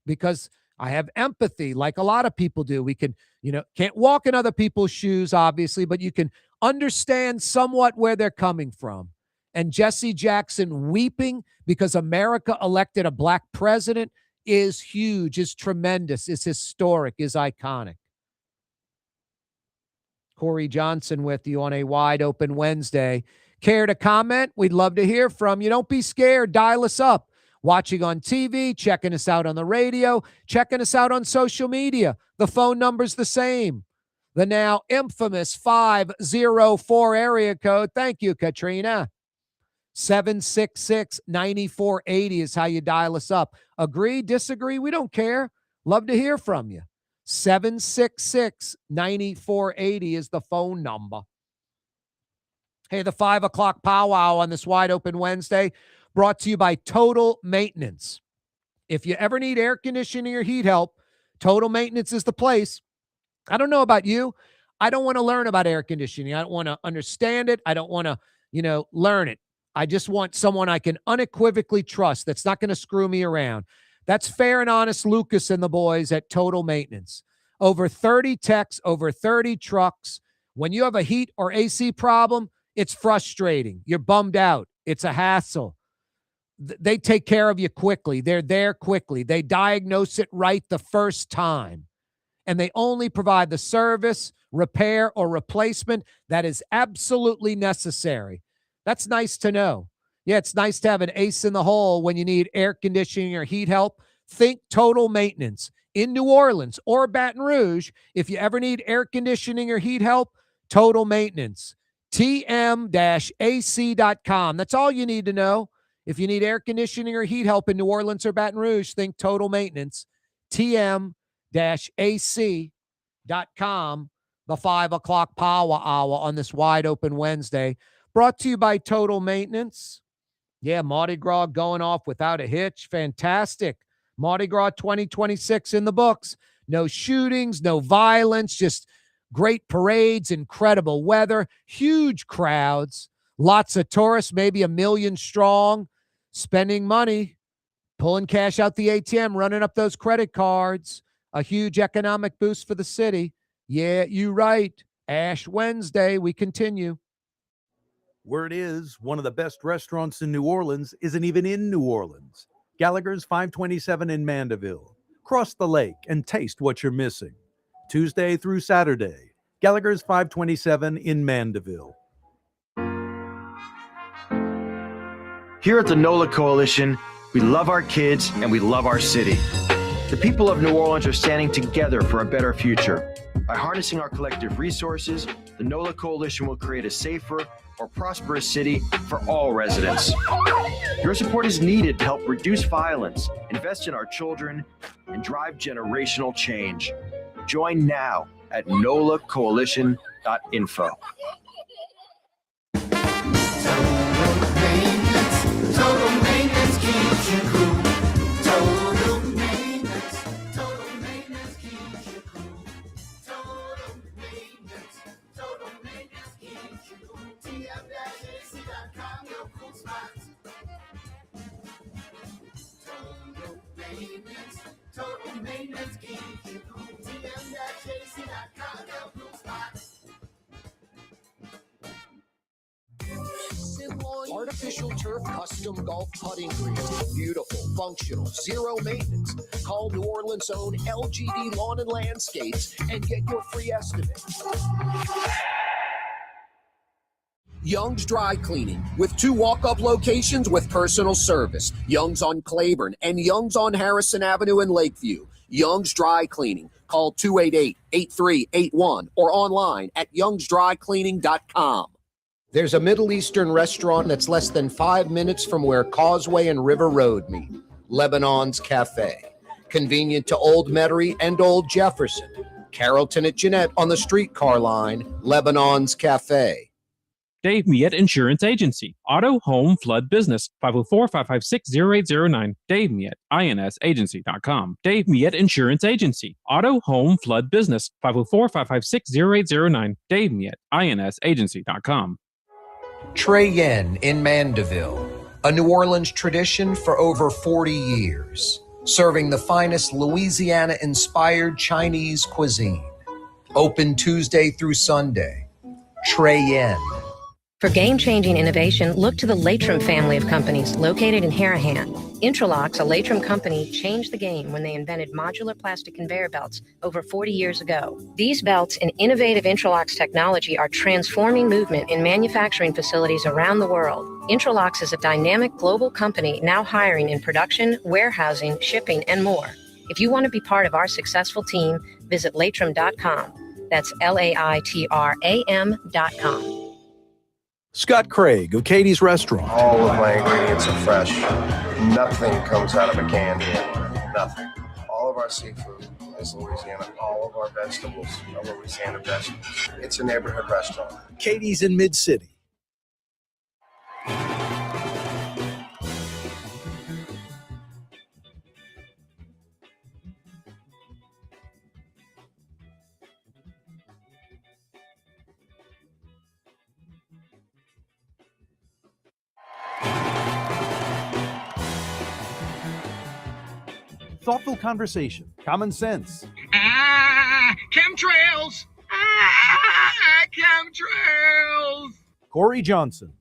because I have empathy like a lot of people do. We can, can't walk in other people's shoes, obviously, but you can understand somewhat where they're coming from. And Jesse Jackson weeping because America elected a black president is huge, is tremendous, is historic, is iconic. Corey Johnson with you on a wide open Wednesday. Care to comment? We'd love to hear from you. Don't be scared. Dial us up. Watching on TV, checking us out on the radio, checking us out on social media. The phone number's the same. The now infamous 504 area code. Thank you, Katrina. 766-9480 is how you dial us up. Agree, disagree? We don't care. Love to hear from you. 766-9480 is the phone number. Hey, the 5 o'clock powwow on this wide open Wednesday brought to you by Total Maintenance. If you ever need air conditioning or heat help, Total Maintenance is the place. I don't know about you. I don't want to learn about air conditioning. I don't want to understand it. I don't want to, learn it. I just want someone I can unequivocally trust that's not going to screw me around. That's Fair and Honest Lucas and the boys at Total Maintenance. Over 30 techs, over 30 trucks. When you have a heat or AC problem, it's frustrating. You're bummed out. It's a hassle. They take care of you quickly. They're there quickly. They diagnose it right the first time. And they only provide the service, repair, or replacement that is absolutely necessary. That's nice to know. Yeah, it's nice to have an ace in the hole when you need air conditioning or heat help. Think Total Maintenance in New Orleans or Baton Rouge. If you ever need air conditioning or heat help, Total Maintenance. TM-AC.com. That's all you need to know. If you need air conditioning or heat help in New Orleans or Baton Rouge, think Total Maintenance. TM-AC.com. The 5 o'clock power hour on this wide open Wednesday. Brought to you by Total Maintenance. Yeah, Mardi Gras going off without a hitch. Fantastic. Mardi Gras 2026 in the books. No shootings, no violence, just great parades, incredible weather, huge crowds, lots of tourists, maybe 1 million strong, spending money, pulling cash out the ATM, running up those credit cards. A huge economic boost for the city. Yeah, you're right. Ash Wednesday, we continue. Word is, one of the best restaurants in New Orleans isn't even in New Orleans. Gallagher's 527 in Mandeville. Cross the lake and taste what you're missing. Tuesday through Saturday, Gallagher's 527 in Mandeville. Here at the NOLA Coalition, we love our kids and we love our city. The people of New Orleans are standing together for a better future. By harnessing our collective resources, the NOLA Coalition will create a safer, more prosperous city for all residents. Your support is needed to help reduce violence, invest in our children, and drive generational change. Join now at nolacoalition.info. Total maintenance keeps you cool. Total maintenance keeps you cool. Total maintenance keeps you cool. TM-AC.com, your cool spots. Total maintenance keeps you cool. TM-AC.com, your cool spots. Artificial turf custom golf putting greens. Beautiful, functional, zero maintenance. Call New Orleans' own LGD Lawn and Landscapes and get your free estimate. Young's Dry Cleaning, with 2 walk-up locations with personal service. Young's on Claiborne and Young's on Harrison Avenue in Lakeview. Young's Dry Cleaning. Call 288-8381 or online at youngsdrycleaning.com. There's a Middle Eastern restaurant that's less than 5 minutes from where Causeway and River Road meet, Lebanon's Cafe. Convenient to Old Metairie and Old Jefferson. Carrollton at Jeanette on the streetcar line, Lebanon's Cafe. Dave Miet Insurance Agency. Auto, home, flood business. 504-556-0809. Dave Miet, INSagency.com. Dave Miet Insurance Agency. Auto, home, flood business. 504-556-0809. Dave Miet, INSagency.com. Trey Yen in Mandeville, a New Orleans tradition for over 40 years, serving the finest Louisiana-inspired Chinese cuisine. Open Tuesday through Sunday. Trey Yen. For game-changing innovation, look to the Latrim family of companies located in Harahan. Intralox, a Latrim company, changed the game when they invented modular plastic conveyor belts over 40 years ago. These belts and innovative Intralox technology are transforming movement in manufacturing facilities around the world. Intralox is a dynamic global company now hiring in production, warehousing, shipping, and more. If you want to be part of our successful team, visit Latrim.com. That's LAITRAM.com. Scott Craig of Katie's Restaurant. All of my ingredients are fresh. Nothing comes out of a can here. Nothing. All of our seafood is Louisiana. All of our vegetables are Louisiana vegetables. It's a neighborhood restaurant. Katie's in Mid-City. Thoughtful conversation, common sense. Chemtrails! Chemtrails! Corey Johnson.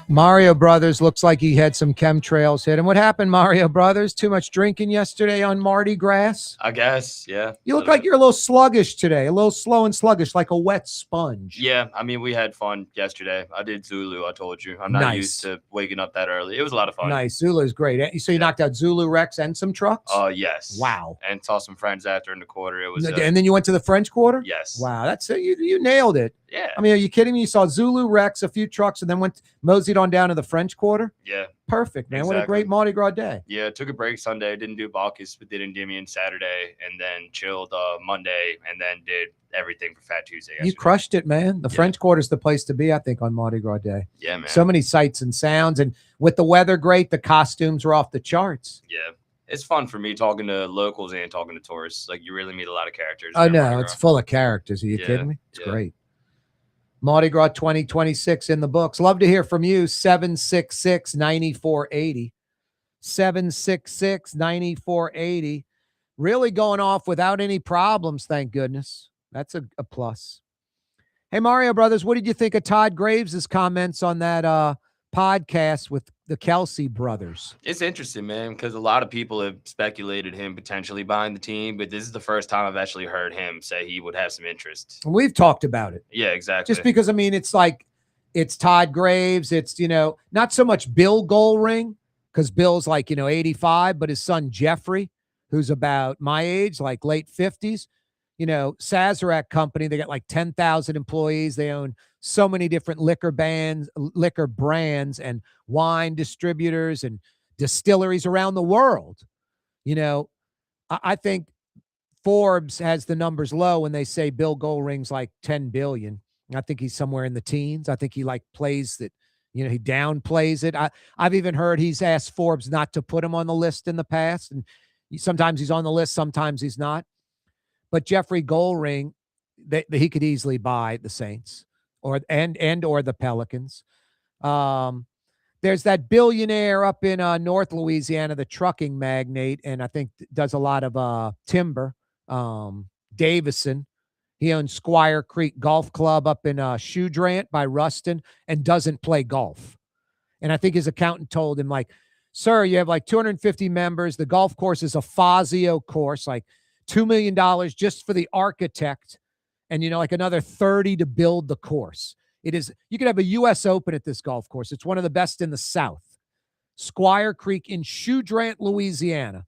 Mario Brothers looks like he had some chemtrails hit him. What happened, Mario Brothers? Too much drinking yesterday on Mardi Gras? I guess, yeah. You look like you're a little sluggish today, a little slow and sluggish, like a wet sponge. Yeah, I mean, we had fun yesterday. I did Zulu, I told you. I'm not Nice. used to waking up that early. It was a lot of fun. Nice. Zulu's great. So you knocked out Zulu, Rex, and some trucks? Oh, yes. Wow. And saw some friends after in the quarter. It was And then you went to the French Quarter? Yes. Wow, that's it. You nailed it. Yeah. I mean, are you kidding me? You saw Zulu, Rex, a few trucks, and then moseyed on down to the French Quarter? Yeah. Perfect, man. What a Exactly. great Mardi Gras day. Yeah, took a break Sunday. Didn't do Bacchus, but did Endymion Saturday, and then chilled Monday, and then did everything for Fat Tuesday. You yesterday. crushed it, man. The French Quarter's the place to be, I think, on Mardi Gras Day. Yeah, man. So many sights and sounds. And with the weather great, the costumes were off the charts. Yeah. It's fun for me talking to locals and talking to tourists. Like, you really meet a lot of characters. I at Mardi know. Gras. It's full of characters. Are you Yeah, kidding me? It's yeah. great. Mardi Gras 2026 in the books. Love to hear from you. 766-9480. 766-9480. Really going off without any problems, thank goodness. That's a plus. Hey, Mario Brothers, what did you think of Todd Graves' comments on that podcast with the Kelsey brothers? It's interesting, man, because a lot of people have speculated him potentially buying the team, but this is the first time I've actually heard him say he would have some interest. And we've talked about it. Yeah, exactly. Just because, I mean, it's like, it's Todd Graves. It's, not so much Bill Goldring, because Bill's like, 85, but his son Jeffrey, who's about my age, like late 50s, Sazerac Company, they got like 10,000 employees. They own so many different liquor brands and wine distributors and distilleries around the world. I think Forbes has the numbers low when they say Bill Goldring's like 10 billion. I think he's somewhere in the teens. I think he plays that, he downplays it. I've even heard he's asked Forbes not to put him on the list in the past. And sometimes he's on the list, sometimes he's not. But Jeffrey Goldring, he could easily buy the Saints or the Pelicans. There's that billionaire up in North Louisiana, the trucking magnate, and I think does a lot of timber. Davison. He owns Squire Creek Golf Club up in Shoudrant by Ruston and doesn't play golf. And I think his accountant told him, sir, you have 250 members. The golf course is a Fazio course, $2 million just for the architect, and another 30 to build the course. It is, you could have a U.S. Open at this golf course. It's one of the best in the South. Squire Creek in Shoudrant, Louisiana.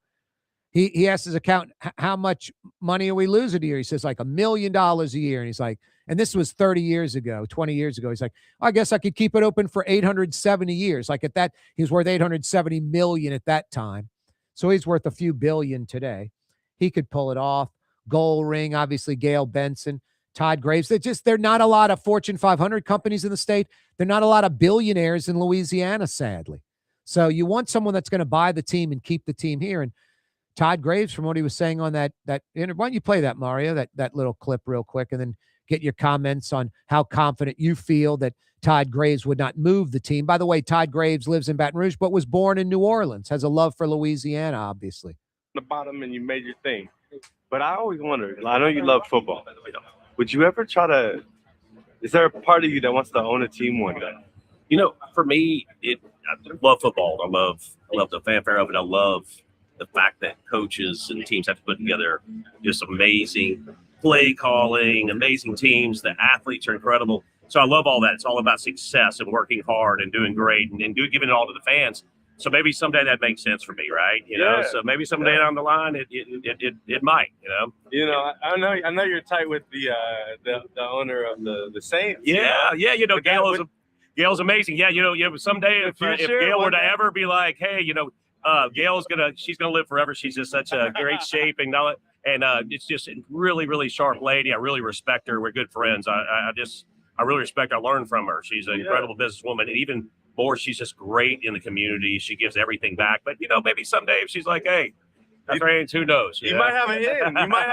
He asked his accountant, how much money are we losing a year? He says $1 million a year. And he's like, and this was 20 years ago. He's like, I guess I could keep it open for 870 years. At that, he was worth 870 million at that time. So he's worth a few billion today. He could pull it off. Goldring, obviously Gail Benson. Todd Graves. They're not a lot of Fortune 500 companies in the state. They're not a lot of billionaires in Louisiana, sadly. So you want someone that's going to buy the team and keep the team here. And Todd Graves, from what he was saying on that interview, why don't you play that, Mario, that little clip real quick, and then get your comments on how confident you feel that Todd Graves would not move the team. By the way, Todd Graves lives in Baton Rouge, but was born in New Orleans, has a love for Louisiana, obviously. The bottom and you made your thing. But I always wondered, I know you love football. Would you ever try to, is there a part of you that wants to own a team one day? You know, for me, I love football. I love the fanfare of it. I love the fact that coaches and teams have to put together just amazing play calling, amazing teams. The athletes are incredible. So I love all that. It's all about success and working hard and doing great and giving it all to the fans. So maybe someday that makes sense for me, right? You know, so maybe someday down the line it might, you know. You know, I know you're tight with the owner of the Saints. Yeah, you know, Gail's amazing. Yeah, you know, someday if Gail were to ever be like, hey, you know, she's gonna live forever. She's just such a great shape and all that. And it's just a really, really sharp lady. I really respect her. We're good friends. I really respect her. I learned from her. She's an incredible businesswoman. And even more, she's just great in the community. She gives everything back. But, you know, maybe someday if she's like, hey, that's right, who knows? You might have it in. Might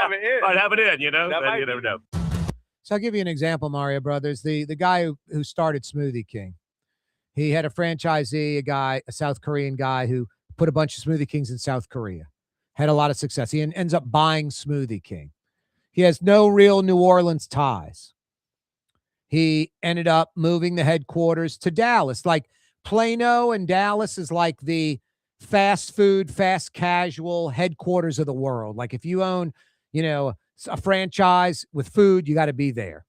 have it in, you know? But you never know. So I'll give you an example, Mario Brothers. The guy who started Smoothie King, he had a franchisee, a South Korean guy who put a bunch of Smoothie Kings in South Korea, had a lot of success. He ends up buying Smoothie King. He has no real New Orleans ties. He ended up moving the headquarters to Dallas. Like Plano and Dallas is like the fast food, fast casual headquarters of the world. Like if you own, you know, a franchise with food, you got to be there.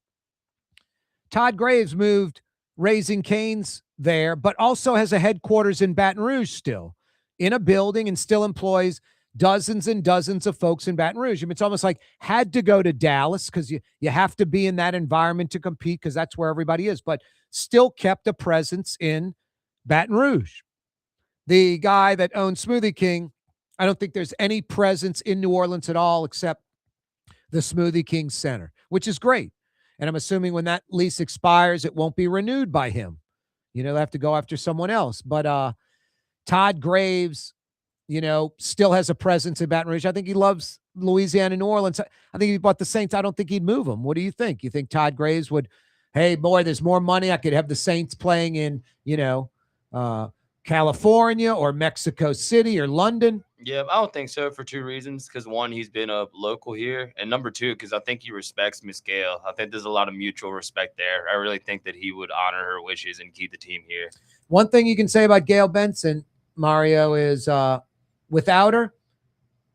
Todd Graves moved Raising Cane's there, but also has a headquarters in Baton Rouge still, in a building, and still employs dozens and dozens of folks in Baton Rouge. I mean, it's almost like had to go to Dallas because you have to be in that environment to compete because that's where everybody is, but still kept a presence in Baton Rouge. The guy that owns Smoothie King, I don't think there's any presence in New Orleans at all except the Smoothie King Center, which is great. And I'm assuming when that lease expires, it won't be renewed by him. You know, they have to go after someone else. But Todd Graves, you know, still has a presence in Baton Rouge. I think he loves Louisiana, New Orleans. I think if he bought the Saints, I don't think he'd move them. What do you think? You think Todd Graves would, hey, boy, there's more money. I could have the Saints playing in, you know, California or Mexico City or London? Yeah, I don't think so for two reasons. Because one, he's been a local here. And number two, because I think he respects Miss Gail. I think there's a lot of mutual respect there. I really think that he would honor her wishes and keep the team here. One thing you can say about Gail Benson, Mario, is without her,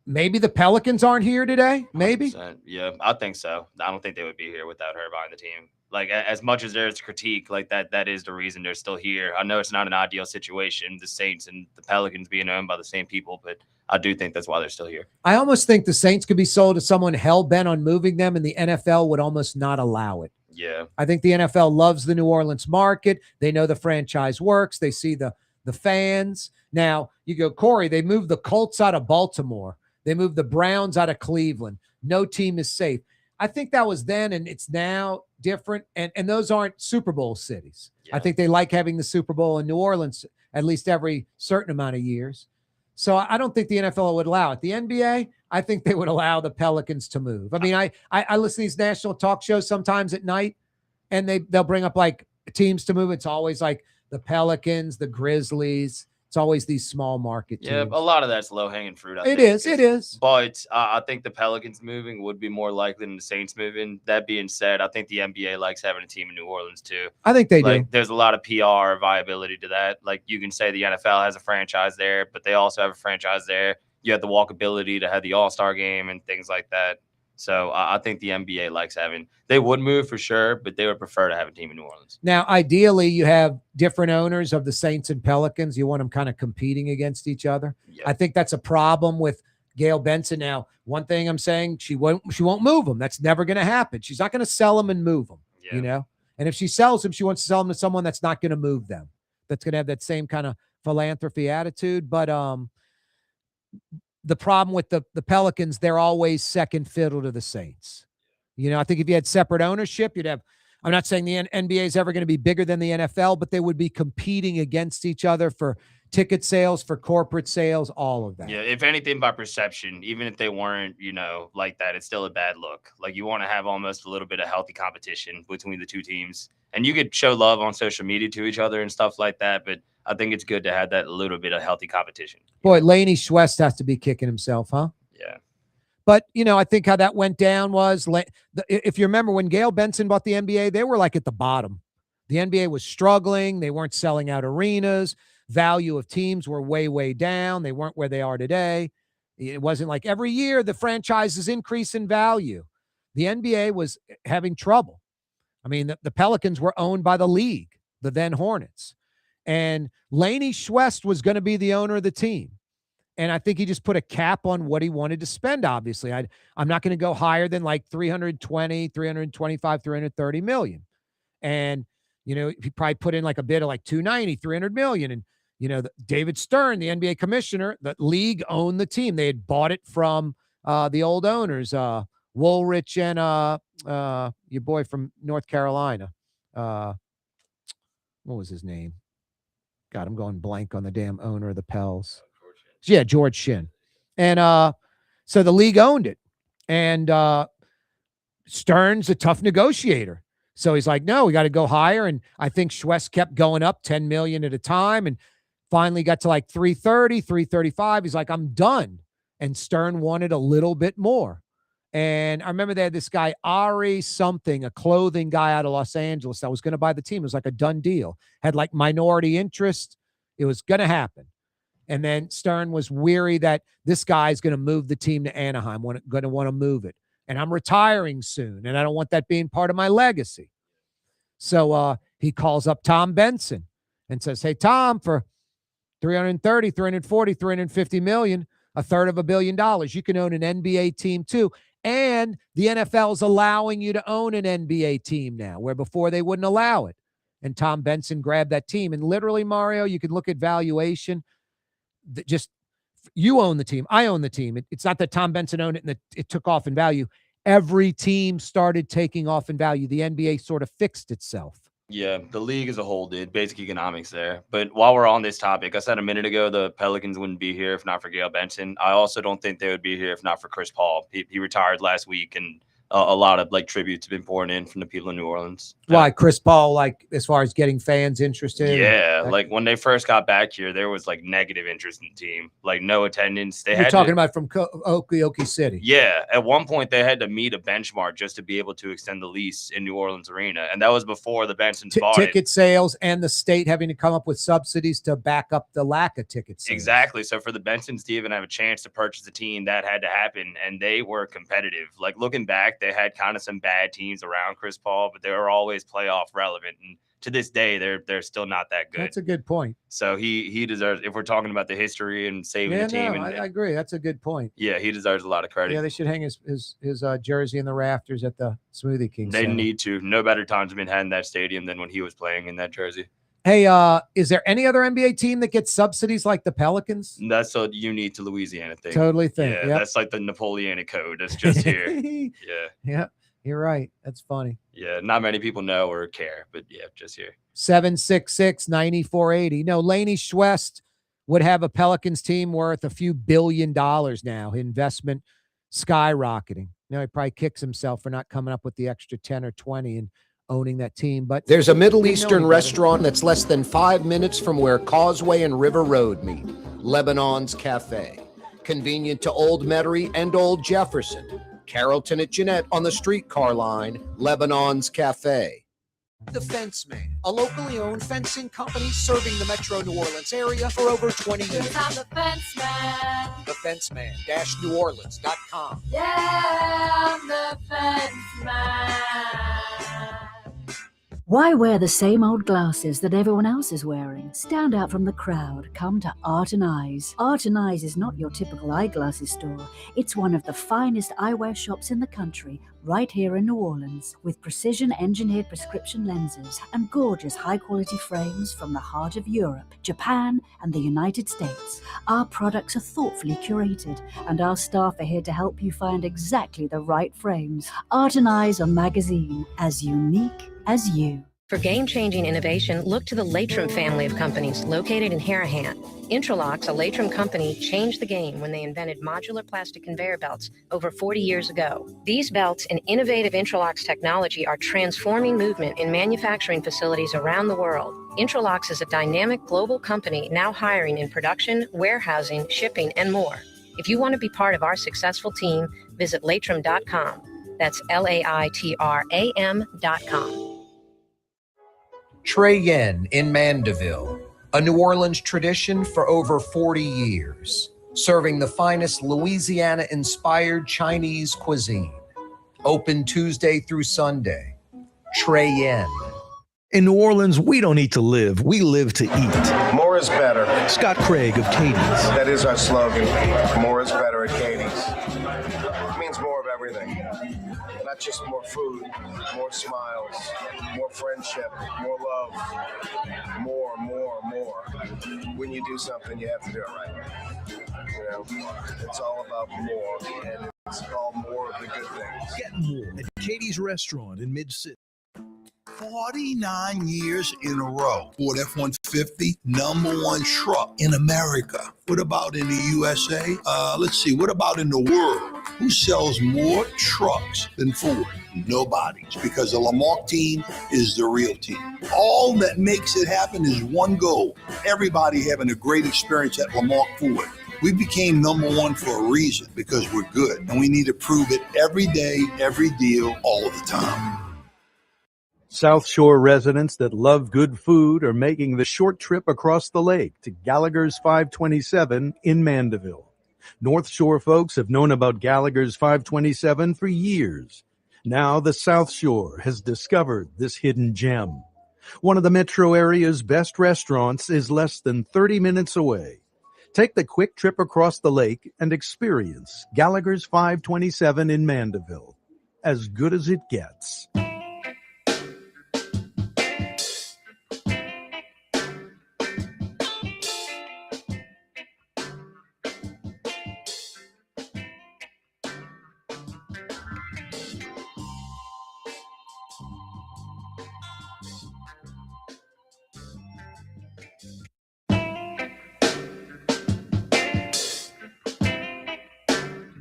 maybe the Pelicans aren't here today. Maybe. 100%. Yeah, I think so. I don't think they would be here without her buying the team. Like, as much as there's critique, like that is the reason they're still here. I know it's not an ideal situation, the Saints and the Pelicans being owned by the same people, but I do think that's why they're still here. I almost think the Saints could be sold to someone hell-bent on moving them, and the NFL would almost not allow it. Yeah. I think the NFL loves the New Orleans market. They know the franchise works. They see the fans. Now, you go, Corey, they moved the Colts out of Baltimore. They moved the Browns out of Cleveland. No team is safe. I think that was then, and it's now different. And those aren't Super Bowl cities. Yeah. I think they like having the Super Bowl in New Orleans at least every certain amount of years. So I don't think the NFL would allow it. The NBA, I think they would allow the Pelicans to move. I mean, I listen to these national talk shows sometimes at night, and they'll bring up like teams to move. It's always like the Pelicans, the Grizzlies. It's always these small market teams. Yeah, a lot of that's low-hanging fruit. It is. But I think the Pelicans moving would be more likely than the Saints moving. That being said, I think the NBA likes having a team in New Orleans too. I think they do. There's a lot of PR viability to that. Like, you can say the NFL has a franchise there, but they also have a franchise there. You have the walkability to have the All-Star game and things like that. So I think the NBA likes having – they would move for sure, but they would prefer to have a team in New Orleans. Now, ideally, you have different owners of the Saints and Pelicans. You want them kind of competing against each other. Yep. I think that's a problem with Gail Benson. Now, one thing I'm saying, she won't move them. That's never going to happen. She's not going to sell them and move them, you know? And if she sells them, she wants to sell them to someone that's not going to move them, that's going to have that same kind of philanthropy attitude. But the problem with the Pelicans, they're always second fiddle to the Saints. I think if you had separate ownership, you'd have, I'm not saying the NBA is ever going to be bigger than the NFL, but they would be competing against each other for ticket sales, for corporate sales, all of that. Yeah, if anything by perception, even if they weren't, like that, it's still a bad look. Like you want to have almost a little bit of healthy competition between the two teams. And you could show love on social media to each other and stuff like that, but I think it's good to have that little bit of healthy competition. Boy, Laney Schwest has to be kicking himself, huh? Yeah. But, I think how that went down was, if you remember when Gail Benson bought the NBA, they were like at the bottom. The NBA was struggling. They weren't selling out arenas. Value of teams were way, way down. They weren't where they are today. It wasn't like every year the franchises increase in value. The NBA was having trouble. I mean, the Pelicans were owned by the league, the then Hornets. And Laney Schwest was going to be the owner of the team. And I think he just put a cap on what he wanted to spend, obviously. I'm not going to go higher than like 320, 325, 330 million. And, he probably put in like a bid of like 290, 300 million. And, David Stern, the NBA commissioner, the league owned the team. They had bought it from the old owners, Woolrich and your boy from North Carolina. What was his name? God, I'm going blank on the damn owner of the Pels. Yeah, George Shin. And so the league owned it. And Stern's a tough negotiator. So he's like, no, we got to go higher. And I think Schwest kept going up 10 million at a time and finally got to like 330, 335. He's like, I'm done. And Stern wanted a little bit more. And I remember they had this guy, Ari something, a clothing guy out of Los Angeles that was going to buy the team. It was like a done deal. Had like minority interest. It was going to happen. And then Stern was weary that this guy's going to move the team to Anaheim, going to want to move it. And I'm retiring soon, and I don't want that being part of my legacy. So he calls up Tom Benson and says, hey, Tom, for 330, 340, 350 million, $350 million, you can own an NBA team too. And the NFL is allowing you to own an NBA team now, where before they wouldn't allow it. And Tom Benson grabbed that team. And literally, Mario, you can look at valuation. Just you own the team. I own the team. It's not that Tom Benson owned it and it took off in value. Every team started taking off in value. The NBA sort of fixed itself. Yeah, the league as a whole did. Basic economics there. But while we're on this topic, I said a minute ago the Pelicans wouldn't be here if not for Gail Benson. I also don't think they would be here if not for Chris Paul. He retired last week, and a lot of like tributes have been pouring in from the people in New Orleans. Why Chris Paul, like as far as getting fans interested? Yeah, like when they first got back here, there was like negative interest in the team, like no attendance. You're talking about from Oklahoma City. Yeah, at one point they had to meet a benchmark just to be able to extend the lease in New Orleans Arena, and that was before the Bensons bought it. Ticket sales and the state having to come up with subsidies to back up the lack of ticket sales. Exactly. So for the Bensons to even have a chance to purchase a team, that had to happen, and they were competitive. Like looking back, they had kind of some bad teams around Chris Paul, but they were always playoff relevant. And to this day, they're still not that good. That's a good point. So he deserves, if we're talking about the history and saving the team. No, I agree. That's a good point. Yeah, he deserves a lot of credit. Yeah, they should hang his jersey in the rafters at the Smoothie King. They Center. need to. No better times have been had in that stadium than when he was playing in that jersey. Hey, is there any other NBA team that gets subsidies like the Pelicans? That's a unique to Louisiana thing. Totally think. Yeah, Yep. that's like the Napoleonic code. That's just here. Yeah, you're right. That's funny. Yeah, not many people know or care, but yeah, just here. 766-9480. No, Laney Schwest would have a Pelicans team worth a few $1 billion now. Investment skyrocketing. Now he probably kicks himself for not coming up with the extra 10 or 20 and owning that team. But there's a Middle Eastern restaurant that's less than 5 minutes from where Causeway and River Road meet. Lebanon's Cafe. Convenient to Old Metairie and Old Jefferson. Carrollton at Jeanette on the streetcar line. Lebanon's Cafe. The Fence Man, a locally owned fencing company serving the metro New Orleans area for over 20 years. I'm the fence man. TheFenceman-NewOrleans.com. Yeah, I'm the fence man. Why wear the same old glasses that everyone else is wearing? Stand out from the crowd. Come to Art and Eyes. Art and Eyes is not your typical eyeglasses store. It's one of the finest eyewear shops in the country, right here in New Orleans, with precision-engineered prescription lenses and gorgeous high-quality frames from the heart of Europe, Japan, and the United States. Our products are thoughtfully curated, and our staff are here to help you find exactly the right frames. Art and Eyes on Magazine, as unique as you. For game-changing innovation, look to the Latrim family of companies located in Harahan. Intralox, a Latrim company, changed the game when they invented modular plastic conveyor belts over 40 years ago. These belts and innovative Intralox technology are transforming movement in manufacturing facilities around the world. Intralox is a dynamic global company now hiring in production, warehousing, shipping, and more. If you want to be part of our successful team, visit Latrim.com. That's LAITRAM.com. Trey Yen in Mandeville, a New Orleans tradition for over 40 years, serving the finest Louisiana-inspired Chinese cuisine. Open Tuesday through Sunday. Trey Yen. In New Orleans, we don't eat to live, we live to eat. More is better. Scott Craig of Katie's. That is our slogan. More is better at Katie's. It means more of everything. Not just more food, more smiles, more friendship, more love, more. When you do something, you have to do it right. You know, it's all about more, and it's all more of the good things. Get more at Katie's Restaurant in Mid-City. 49 years in a row. Ford F-150, #1 truck in America. What about in the USA? Let's see, what about in the world? Who sells more trucks than Ford? Nobody. It's because the Lamarck team is the real team. All that makes it happen is one goal. Everybody having a great experience at Lamarck Ford. We became #1 for a reason, because we're good. And we need to prove it every day, every deal, all the time. South Shore residents that love good food are making the short trip across the lake to Gallagher's 527 in Mandeville. North Shore folks have known about Gallagher's 527 for years. Now the South Shore has discovered this hidden gem. One of the metro area's best restaurants is less than 30 minutes away. Take the quick trip across the lake and experience Gallagher's 527 in Mandeville. As good as it gets.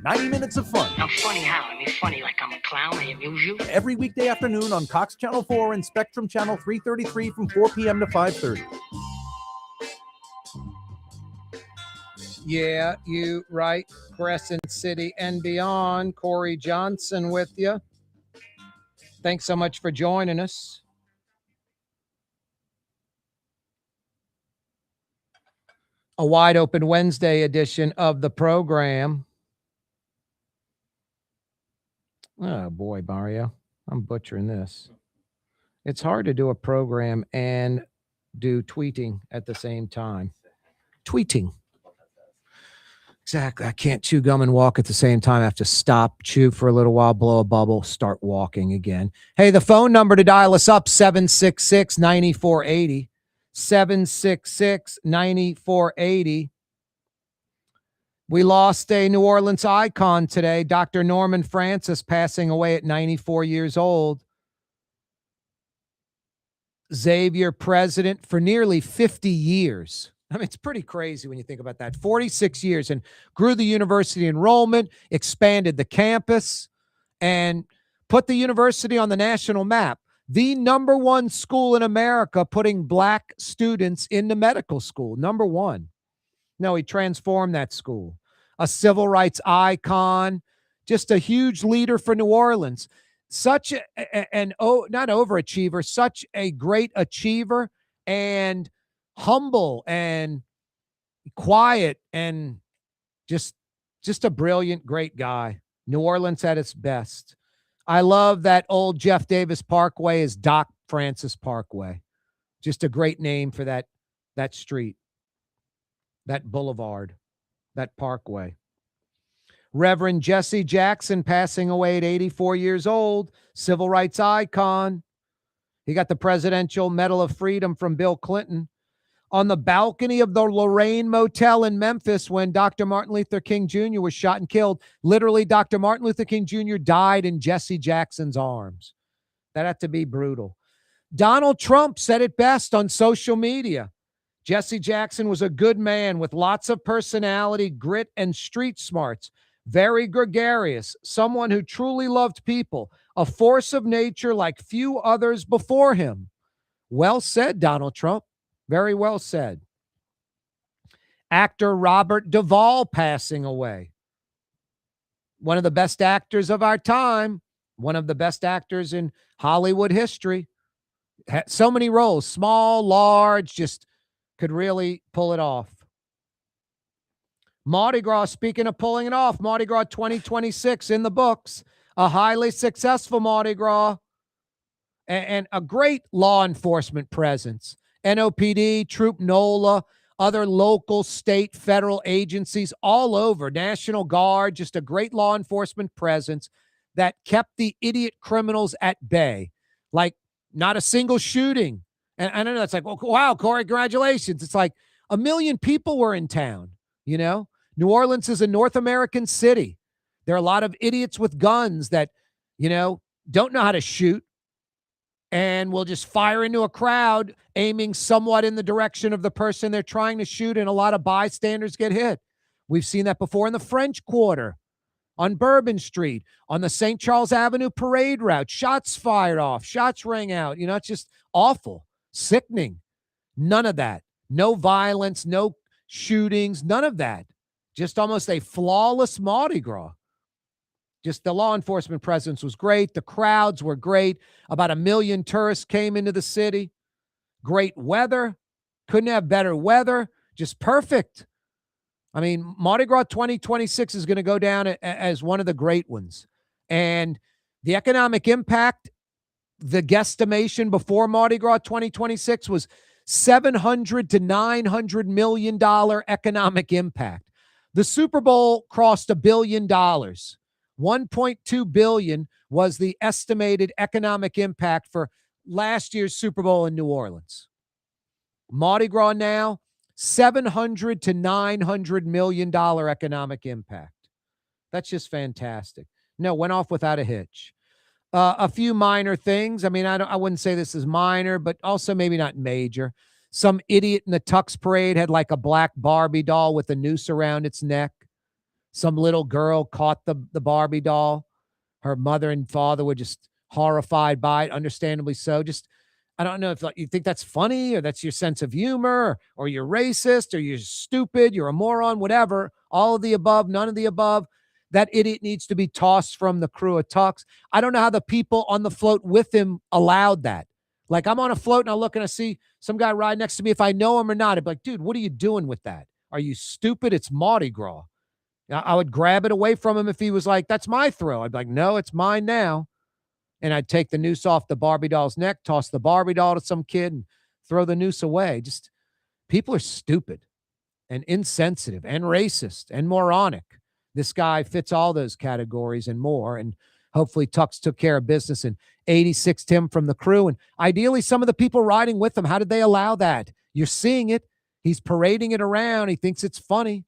90 minutes of fun. I'm funny how? I mean, funny like I'm a clown. I amuse you. Every weekday afternoon on Cox Channel 4 and Spectrum Channel 333 from 4 p.m. to 5:30. Yeah, you right. Crescent City and beyond. Corey Johnson with you. Thanks so much for joining us. A wide open Wednesday edition of the program. Oh boy, Mario, I'm butchering this. It's hard to do a program and do tweeting at the same time. Tweeting. Exactly. I can't chew gum and walk at the same time. I have to stop, chew for a little while, blow a bubble, start walking again. Hey, the phone number to dial us up, 766-9480. 766-9480. We lost a New Orleans icon today, Dr. Norman Francis, passing away at 94 years old. Xavier president for nearly 50 years. I mean, it's pretty crazy when you think about that. 46 years, and grew the university enrollment, expanded the campus, and put the university on the national map. The #1 school in America putting black students into medical school. #1. No, he transformed that school. A civil rights icon, just a huge leader for New Orleans. Such not overachiever, such a great achiever, and humble and quiet, and just a brilliant, great guy. New Orleans at its best. I love that old Jeff Davis Parkway is Francis Parkway. Just a great name for that street, that boulevard, that parkway. Reverend Jesse Jackson passing away at 84 years old, civil rights icon. He got the Presidential Medal of Freedom from Bill Clinton on the balcony of the Lorraine Motel in Memphis when Dr. Martin Luther King Jr. was shot and killed. Literally, Dr. Martin Luther King Jr. died in Jesse Jackson's arms. That had to be brutal. Donald Trump said it best on social media. Jesse Jackson was a good man with lots of personality, grit, and street smarts. Very gregarious, someone who truly loved people, a force of nature like few others before him. Well said, Donald Trump. Very well said. Actor Robert Duvall passing away. One of the best actors of our time. One of the best actors in Hollywood history. Had so many roles, small, large, just could really pull it off. Mardi Gras, speaking of pulling it off, Mardi Gras 2026 in the books. A highly successful Mardi Gras and a great law enforcement presence. NOPD, Troop NOLA, other local, state, federal agencies all over, National Guard, just a great law enforcement presence that kept the idiot criminals at bay. Like, not a single shooting. And I don't know, it's like, well, wow, Corey, congratulations. It's like 1 million people were in town, you know? New Orleans is a North American city. There are a lot of idiots with guns that, you know, don't know how to shoot and will just fire into a crowd aiming somewhat in the direction of the person they're trying to shoot, and a lot of bystanders get hit. We've seen that before in the French Quarter, on Bourbon Street, on the St. Charles Avenue parade route. Shots fired off, shots rang out. You know, it's just awful, sickening. None of that. No violence, no shootings, none of that. Just almost a flawless Mardi Gras. Just the law enforcement presence was great. The crowds were great. About 1 million tourists came into the city. Great weather. Couldn't have better weather. Just perfect. I mean, Mardi Gras 2026 is going to go down as one of the great ones. And the economic impact, the guesstimation before Mardi Gras 2026 was $700 to $900 million economic impact. The Super Bowl crossed $1 billion. 1.2 billion was the estimated economic impact for last year's Super Bowl in New Orleans. Mardi Gras now, $700 to $900 million economic impact. That's just fantastic. No, went off without a hitch. A few minor things. I mean, I wouldn't say this is minor, but also maybe not major. Some idiot in the Tux Parade had like a black Barbie doll with a noose around its neck. Some little girl caught the Barbie doll. Her mother and father were just horrified by it, understandably so. Just, I don't know if you think that's funny or that's your sense of humor or you're racist or you're stupid, you're a moron, whatever. All of the above, none of the above. That idiot needs to be tossed from the crew of Tux. I don't know how the people on the float with him allowed that. Like, I'm on a float and I look and I see some guy ride next to me. If I know him or not, I'd be like, dude, what are you doing with that? Are you stupid? It's Mardi Gras. I would grab it away from him if he was like, that's my throw. I'd be like, no, it's mine now. And I'd take the noose off the Barbie doll's neck, toss the Barbie doll to some kid and throw the noose away. Just, people are stupid and insensitive and racist and moronic. This guy fits all those categories and more. And hopefully Tux took care of business and 86'd him from the crew. And ideally, some of the people riding with him, how did they allow that? You're seeing it. He's parading it around. He thinks it's funny.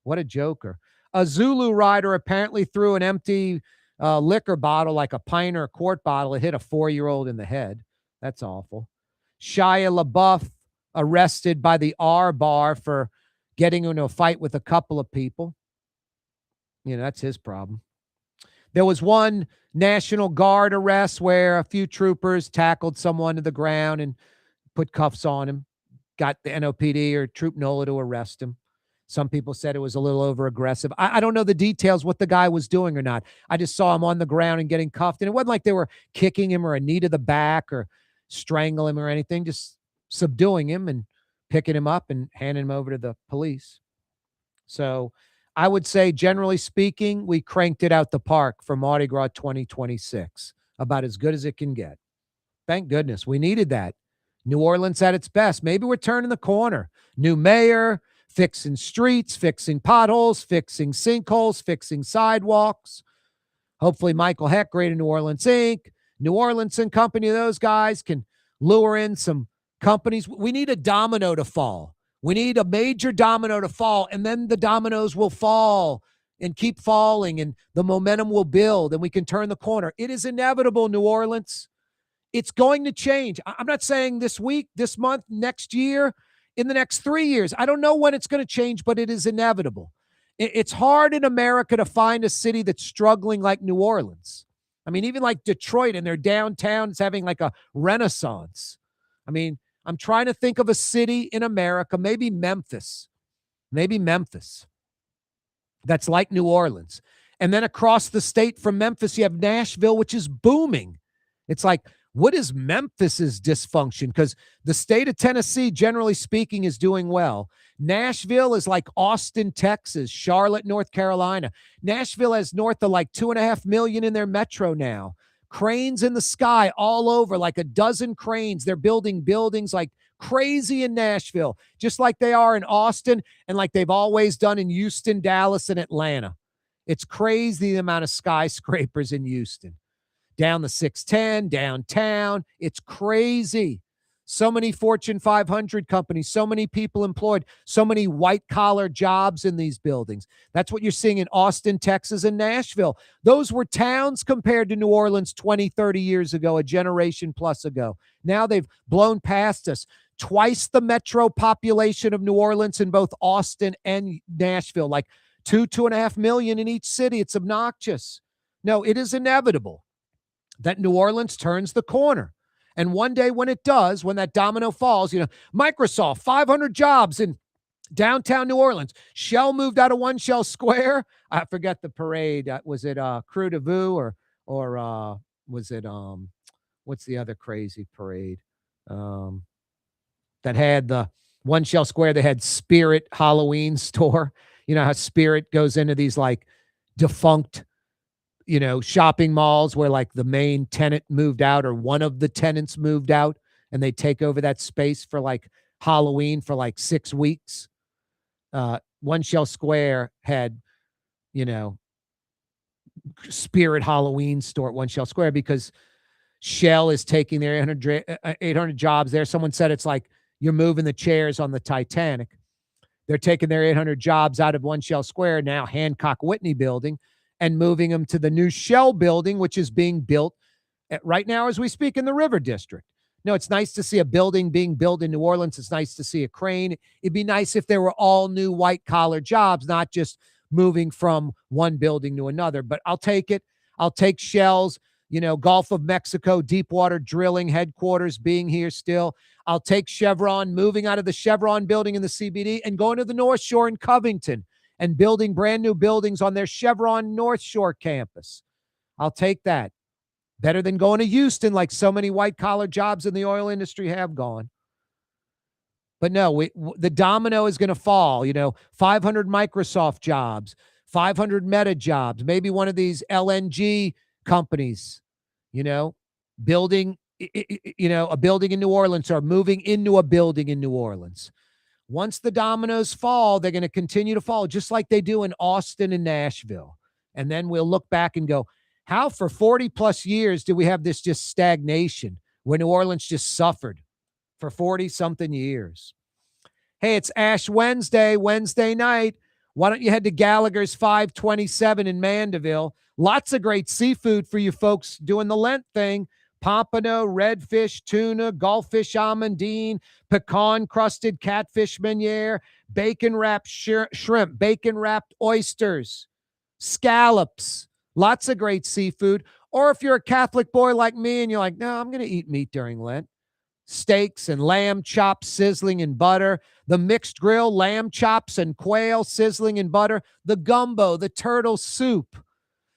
What a joker. A Zulu rider apparently threw an empty liquor bottle, like a pint or a quart bottle. It hit a 4-year-old in the head. That's awful. Shia LaBeouf arrested by the R Bar for getting into a fight with a couple of people. You know, that's his problem. There was one National Guard arrest where a few troopers tackled someone to the ground and put cuffs on him, got the NOPD or Troop NOLA to arrest him. Some people said it was a little over aggressive. I don't know the details, what the guy was doing or not. I just saw him on the ground and getting cuffed. And it wasn't like they were kicking him or a knee to the back or strangling him or anything, just subduing him and picking him up and handing him over to the police. So I would say, generally speaking, we cranked it out the park for Mardi Gras 2026. About as good as it can get. Thank goodness. We needed that. New Orleans at its best. Maybe we're turning the corner. New mayor, fixing streets, fixing potholes, fixing sinkholes, fixing sidewalks. Hopefully Michael Heck, Greater New Orleans Inc., New Orleans and Company, those guys can lure in some companies. We need a domino to fall. We need a major domino to fall, and then the dominoes will fall and keep falling, and the momentum will build, and we can turn the corner. It is inevitable, New Orleans. It's going to change. I'm not saying this week, this month, next year, in the next 3 years. I don't know when it's going to change, but it is inevitable. It's hard in America to find a city that's struggling like New Orleans. I mean, even like Detroit and their downtown is having like a renaissance. I mean, I'm trying to think of a city in America, maybe Memphis, that's like New Orleans. And then across the state from Memphis, you have Nashville, which is booming. It's like, what is Memphis's dysfunction? Because the state of Tennessee, generally speaking, is doing well. Nashville is like Austin, Texas, Charlotte, North Carolina. Nashville has north of like 2.5 million in their metro now. Cranes in the sky all over, like a dozen cranes. They're building buildings like crazy in Nashville, just like they are in Austin and like they've always done in Houston, Dallas, and Atlanta. It's crazy the amount of skyscrapers in Houston. Down the 610, downtown. It's crazy. So many Fortune 500 companies, so many people employed, so many white-collar jobs in these buildings. That's what you're seeing in Austin, Texas, and Nashville. Those were towns compared to New Orleans 20, 30 years ago, a generation plus ago. Now they've blown past us. Twice the metro population of New Orleans in both Austin and Nashville, like 2.5 million in each city. It's obnoxious. No, it is inevitable that New Orleans turns the corner. And one day when it does, when that domino falls, Microsoft, 500 jobs in downtown New Orleans. Shell moved out of One Shell Square. I forget the parade. Was it Crew de Vue or was it what's the other crazy parade that had the One Shell Square? They had Spirit Halloween store. You know how Spirit goes into these like defunct shopping malls where like the main tenant moved out or one of the tenants moved out and they take over that space for like Halloween for like 6 weeks. One Shell Square had, Spirit Halloween store at One Shell Square because Shell is taking their 800 jobs there. Someone said it's like you're moving the chairs on the Titanic. They're taking their 800 jobs out of One Shell Square, now Hancock Whitney building, and moving them to the new Shell building, which is being built right now as we speak in the River District. No, it's nice to see a building being built in New Orleans. It's nice to see a crane. It'd be nice if there were all new white-collar jobs, not just moving from one building to another. But I'll take it. I'll take Shell's, Gulf of Mexico, deepwater drilling headquarters being here still. I'll take Chevron moving out of the Chevron building in the CBD and going to the North Shore in Covington and building brand new buildings on their Chevron North Shore campus. I'll take that. Better than going to Houston like so many white-collar jobs in the oil industry have gone. But no, the domino is going to fall. 500 Microsoft jobs, 500 Meta jobs, maybe one of these LNG companies, building, a building in New Orleans or moving into a building in New Orleans. Once the dominoes fall, they're going to continue to fall, just like they do in Austin and Nashville. And then we'll look back and go, how for 40 plus years do we have this just stagnation where New Orleans just suffered for 40 something years? Hey, it's Ash Wednesday night. Why don't you head to Gallagher's 527 in Mandeville? Lots of great seafood for you folks doing the Lent thing. Pompano, redfish, tuna, gulffish amandine, pecan-crusted catfish meuniere, bacon-wrapped shrimp, bacon-wrapped oysters, scallops, lots of great seafood. Or if you're a Catholic boy like me and you're like, no, I'm going to eat meat during Lent, steaks and lamb chops sizzling in butter, the mixed grill, lamb chops and quail sizzling in butter, the gumbo, the turtle soup,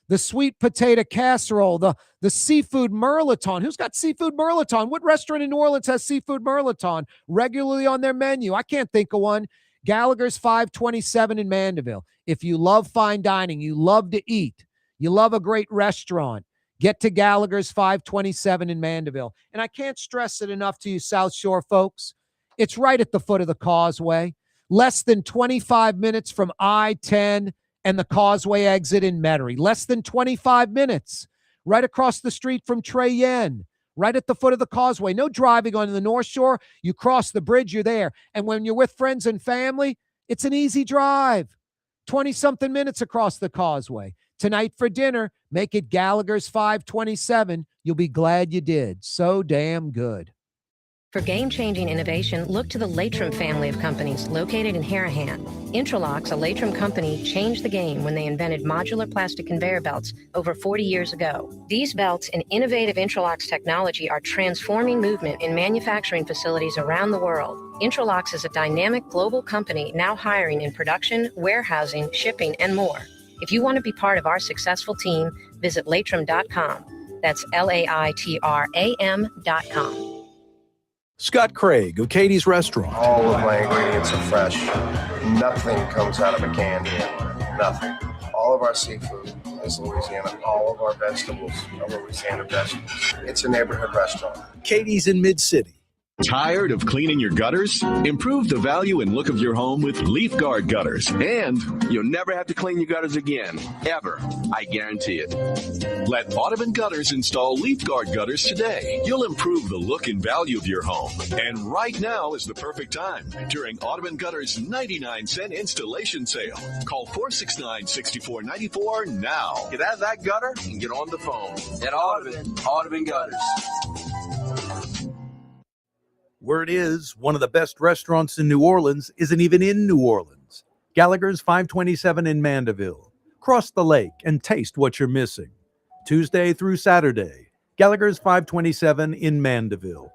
the sweet potato casserole, the seafood mirliton. Who's got seafood mirliton? What restaurant in New Orleans has seafood mirliton regularly on their menu? I can't think of one. Gallagher's 527 in Mandeville. If you love fine dining, you love to eat, you love a great restaurant, Get to Gallagher's 527 in Mandeville. And I can't stress it enough to you South Shore folks. It's right at the foot of the causeway. Less than 25 minutes from I-10 and the causeway exit in Metairie. Less than 25 minutes. Right across the street from Trey Yen. Right at the foot of the causeway. No driving on the North Shore. You cross the bridge, you're there. And when you're with friends and family, it's an easy drive. 20-something minutes across the causeway. Tonight for dinner, make it Gallagher's 527. You'll be glad you did. So damn good. For game-changing innovation, look to the Latrim family of companies located in Harahan. Intralox, a Latrim company, changed the game when they invented modular plastic conveyor belts over 40 years ago. These belts and innovative Intralox technology are transforming movement in manufacturing facilities around the world. Intralox is a dynamic global company now hiring in production, warehousing, shipping, and more. If you want to be part of our successful team, visit Latrim.com. That's LAITRAM.com. Scott Craig of Katie's Restaurant. All of my ingredients are fresh. Nothing comes out of a can here. Nothing. All of our seafood is Louisiana. All of our vegetables are Louisiana vegetables. It's a neighborhood restaurant. Katie's in Mid-City. Tired of cleaning your gutters? Improve the value and look of your home with Leaf Guard gutters. And you'll never have to clean your gutters again. Ever. I guarantee it. Let Audubon Gutters install Leaf Guard gutters today. You'll improve the look and value of your home. And right now is the perfect time during Audubon Gutters' 99-cent installation sale. Call 469-6494 now. Get out of that gutter and get on the phone. At Audubon Gutters. Word is, one of the best restaurants in New Orleans isn't even in New Orleans. Gallagher's 527 in Mandeville. Cross the lake and taste what you're missing. Tuesday through Saturday. Gallagher's 527 in Mandeville.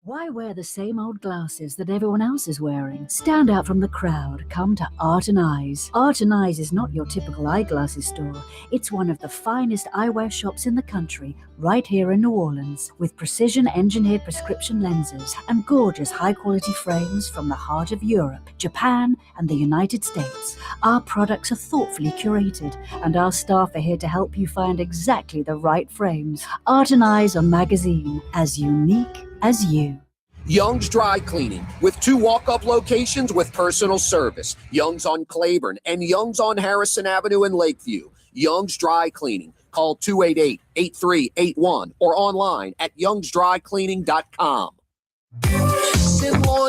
Why wear the same old glasses that everyone else is wearing? Stand out from the crowd. Come to Art and Eyes. Art and Eyes is not your typical eyeglasses store. It's one of the finest eyewear shops in the country, right here in New Orleans, with precision-engineered prescription lenses and gorgeous high-quality frames from the heart of Europe, Japan, and the United States. Our products are thoughtfully curated, and our staff are here to help you find exactly the right frames. Art and Eyes on Magazine, as unique as you. Young's Dry Cleaning, with 2 walk-up locations with personal service. Young's on Claiborne and Young's on Harrison Avenue in Lakeview. Young's Dry Cleaning. Call 288-8381 or online at youngsdrycleaning.com.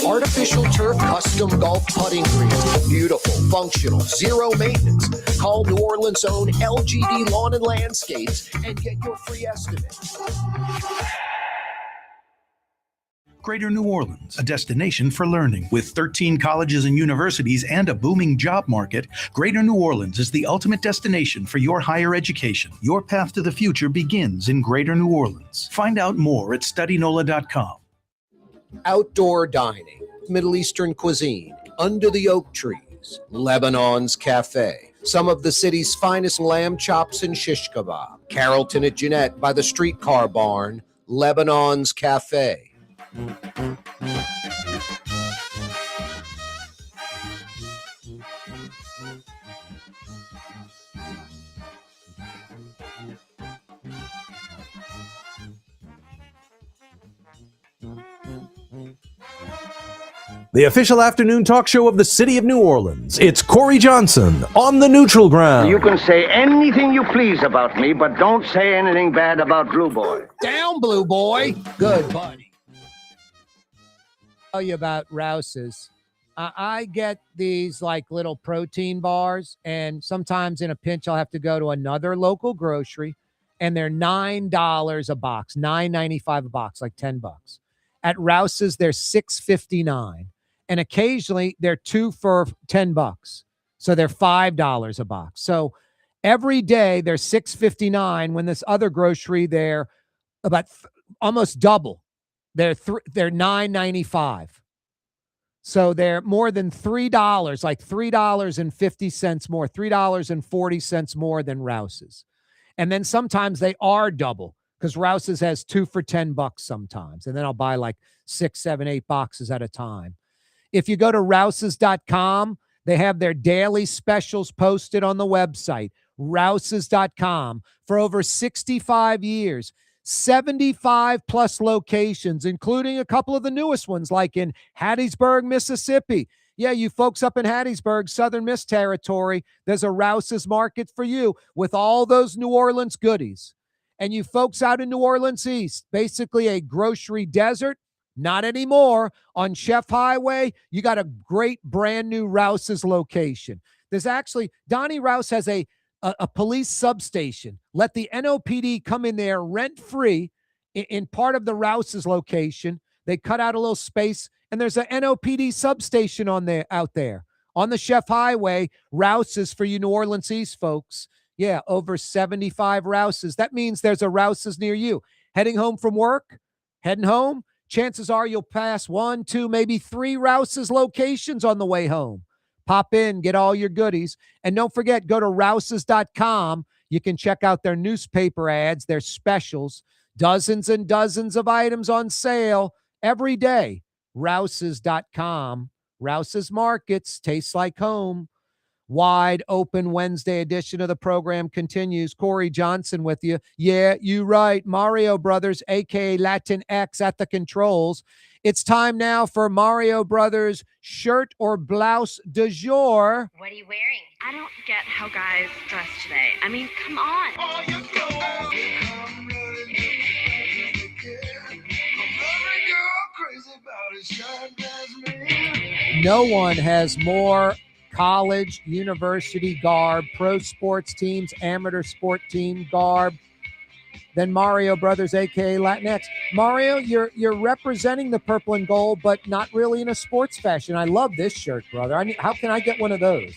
Artificial turf custom golf putting greens. Beautiful, functional, zero maintenance. Call New Orleans' own LGD Lawn and Landscapes and get your free estimate. Greater New Orleans, a destination for learning. With 13 colleges and universities and a booming job market, Greater New Orleans is the ultimate destination for your higher education. Your path to the future begins in Greater New Orleans. Find out more at studynola.com. Outdoor dining, Middle Eastern cuisine, under the oak trees, Lebanon's Cafe. Some of the city's finest lamb chops and shish kebab. Carrollton at Jeanette by the streetcar barn, Lebanon's Cafe. The official afternoon talk show of the city of New Orleans. It's Corey Johnson on the neutral ground. You can say anything you please about me, but don't say anything bad about Blue Boy. Down, Blue Boy. Good, buddy. Tell you about Rouse's. I get these like little protein bars, and sometimes in a pinch I'll have to go to another local grocery, and they're $9 a box, $9.95 a box, like $10. At Rouse's, they're $6.59, and occasionally they're 2 for $10, so they're $5 a box. So every day they're $6.59. When this other grocery they're about almost double. They're $9.95. So they're more than $3, like $3.50 more, $3.40 more than Rouse's. And then sometimes they are double because Rouse's has 2 for $10 sometimes. And then I'll buy like 6, 7, 8 boxes at a time. If you go to Rouses.com, they have their daily specials posted on the website, Rouses.com, for over 65 years. 75 plus locations, including a couple of the newest ones, like in Hattiesburg, Mississippi. Yeah, you folks up in Hattiesburg, Southern Miss territory, there's a Rouse's Market for you with all those New Orleans goodies. And you folks out in New Orleans East, basically a grocery desert, not anymore. On Chef Highway, you got a great brand new Rouse's location. There's actually, Donnie Rouse has a police substation. Let the NOPD come in there rent-free in part of the Rouse's location. They cut out a little space, and there's a NOPD substation out there. On the Chef Highway, Rouse's for you New Orleans East folks. Yeah, over 75 Rouse's. That means there's a Rouse's near you. Heading home from work, heading home, chances are you'll pass 1, 2, maybe 3 Rouse's locations on the way home. Pop in, get all your goodies. And don't forget, go to Rouses.com. You can check out their newspaper ads, their specials, dozens and dozens of items on sale every day. Rouses.com. Rouse's Markets, tastes like home. Wide Open Wednesday edition of the program continues. Corey Johnson with you. Yeah, you right. Mario Brothers, a.k.a. Latin X at the controls. It's time now for Mario Brothers shirt or blouse du jour. What are you wearing? I don't get how guys dress today. I mean, come on. No one has more college, university garb, pro sports teams, amateur sport team garb than Mario Brothers, a.k.a. Latinx. Mario, you're representing the purple and gold, but not really in a sports fashion. I love this shirt, brother. How can I get one of those?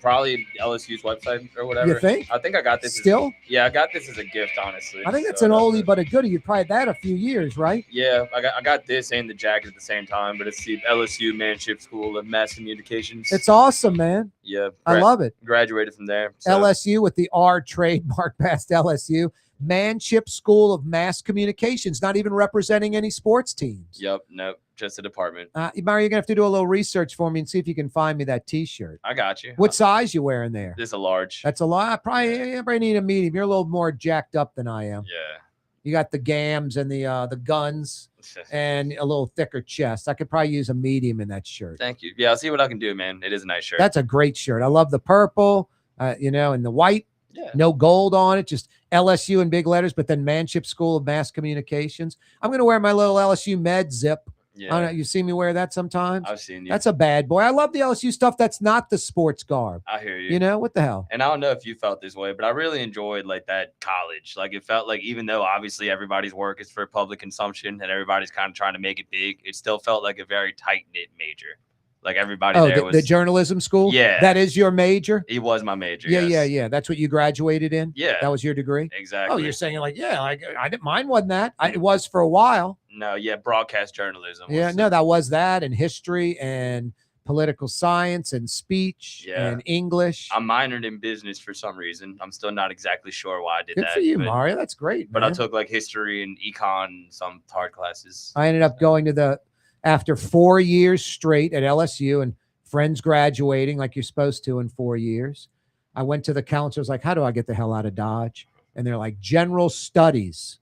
Probably LSU's website or whatever. You think? I think I got this. Still? I got this as a gift, honestly. I think that's an oldie but a goodie. You probably had that a few years, right? Yeah, I got this and the jacket at the same time, but it's the LSU Manship School of Mass Communications. It's awesome, man. Yeah. I love it. Graduated from there. So. LSU with the R trademark past LSU. Manship School of Mass Communications, not even representing any sports teams. Yep, nope, just a department. Mario, you're going to have to do a little research for me and see if you can find me that T-shirt. I got you. What size you wearing there? This is a large. That's a lot. I probably need a medium. You're a little more jacked up than I am. Yeah. You got the gams and the guns and a little thicker chest. I could probably use a medium in that shirt. Thank you. Yeah, I'll see what I can do, man. It is a nice shirt. That's a great shirt. I love the purple, and the white. Yeah. No gold on it, just LSU in big letters, but then Manship School of Mass Communications. I'm going to wear my little LSU med zip. Yeah. I don't know, you see me wear that sometimes? I've seen you. That's a bad boy. I love the LSU stuff that's not the sports garb. I hear you. You know, what the hell? And I don't know if you felt this way, but I really enjoyed like that college. Like it felt like even though obviously everybody's work is for public consumption and everybody's kind of trying to make it big, it still felt like a very tight-knit major. Like everybody there was the journalism school? Yeah. That is your major? He was my major. Yeah, yes. yeah. That's what you graduated in? Yeah. That was your degree? Exactly. Oh, you're saying like, yeah, like I didn't, mine wasn't that. It was for a while. No, yeah, broadcast journalism. Yeah, no, that was that, and history and political science and speech and English. I minored in business for some reason. I'm still not exactly sure why I did Good that. for you, Mario. That's great. But I man. took like history and econ and some hard classes. I ended up going to after 4 years straight at LSU and friends graduating like you're supposed to in 4 years. I went to the counselors like, how do I get the hell out of Dodge? And they're like, general studies.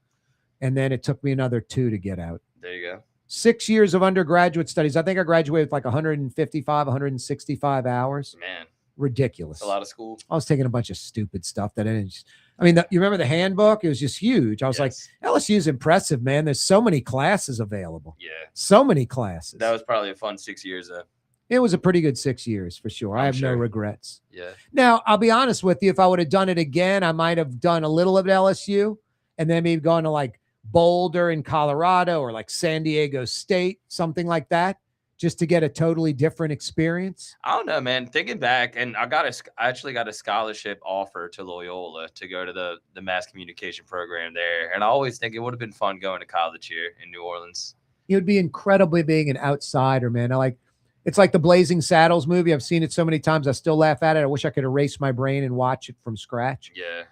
And then it took me another 2 to get out. There you go. 6 years of undergraduate studies. I think I graduated with like 155, 165 hours. Man. Ridiculous. It's a lot of school. I was taking a bunch of stupid stuff that I didn't. You remember the handbook? It was just huge. I was like, LSU is impressive, man. There's so many classes available. Yeah. So many classes. That was probably a fun 6 years though. It was a pretty good 6 years for sure. I have no regrets. Yeah. Now, I'll be honest with you. If I would have done it again, I might have done a little of LSU and then maybe gone to like Boulder in Colorado or like San Diego State, something like that, just to get a totally different experience. I don't know, man. Thinking back, and I actually got a scholarship offer to Loyola to go to the mass communication program there. And I always think it would have been fun going to college here in New Orleans. It would be incredibly being an outsider, man. It's like the Blazing Saddles movie. I've seen it so many times. I still laugh at it. I wish I could erase my brain and watch it from scratch. Yeah.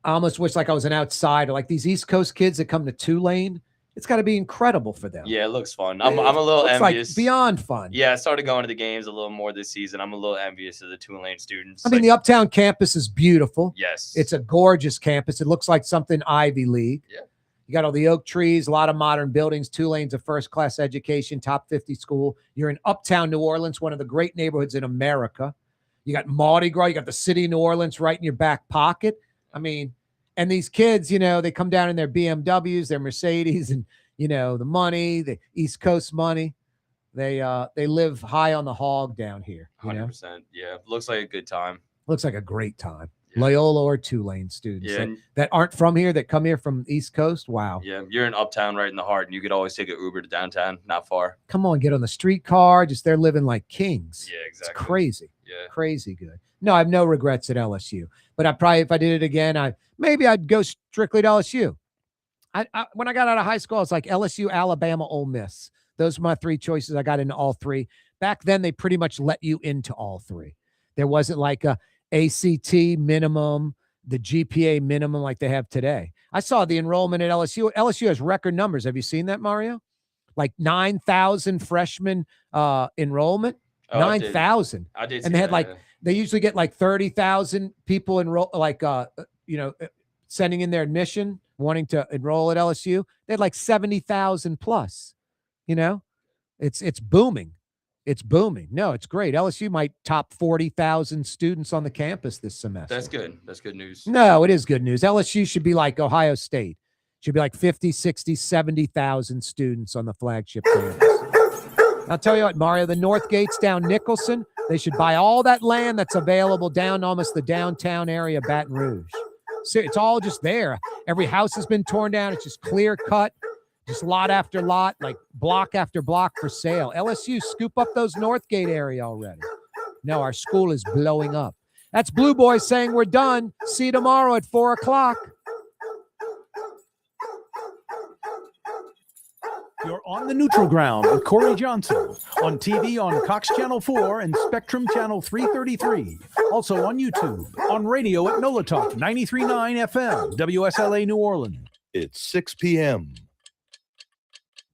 I almost wish like I was an outsider. Like these East Coast kids that come to Tulane, it's got to be incredible for them. Yeah, it looks fun. I'm a little Looks envious. like beyond fun. Yeah, I started going to the games a little more this season. I'm a little envious of the Tulane students. I mean, the Uptown campus is beautiful. Yes. It's a gorgeous campus. It looks like something Ivy League. Yeah. You got all the oak trees, a lot of modern buildings. Tulane's a first-class education, top 50 school. You're in Uptown New Orleans, one of the great neighborhoods in America. You got Mardi Gras. You got the city of New Orleans right in your back pocket. I mean, and these kids, you know, they come down in their BMWs, their Mercedes, and, you know, the money, the East Coast money. They live high on the hog down here. You know? 100%. Yeah, looks like a good time. Looks like a great time. Loyola or Tulane students Yeah. that aren't from here, that come here from East Coast. Wow. Yeah, you're in Uptown right in the heart, and you could always take an Uber to downtown, not far. Come on, get on the streetcar. Just they're living like kings. Yeah, exactly. It's crazy. Yeah. Crazy good. No, I have no regrets at LSU. But I probably, if I did it again, I'd go strictly to LSU. When I got out of high school, I was like LSU, Alabama, Ole Miss. Those were my three choices. I got into all three. Back then, they pretty much let you into all three. There wasn't like a ACT minimum, the GPA minimum like they have today. I saw the enrollment at LSU. LSU has record numbers. Have you seen that, Mario? Like 9,000 freshman enrollment. Oh, 9,000. I did. And they had they usually get like 30,000 people enroll, sending in their admission, wanting to enroll at LSU. They had like 70,000 plus. You know, it's booming. It's booming. No, it's great. LSU might top 40,000 students on the campus this semester. That's good. That's good news. No, it is good news. LSU should be like Ohio State. Should be like 50, 60, 70,000 students on the flagship campus. I'll tell you what, Mario, the North Gates down Nicholson, they should buy all that land that's available down almost the downtown area of Baton Rouge. So it's all just there. Every house has been torn down. It's just clear cut. Just lot after lot, like block after block for sale. LSU, scoop up those Northgate area already. No, our school is blowing up. That's Blue Boy saying we're done. See you tomorrow at 4 o'clock. You're on the neutral ground with Corey Johnson on TV on Cox Channel 4 and Spectrum Channel 333. Also on YouTube, on radio at NOLA Talk 93.9 FM, WSLA New Orleans. It's 6 p.m.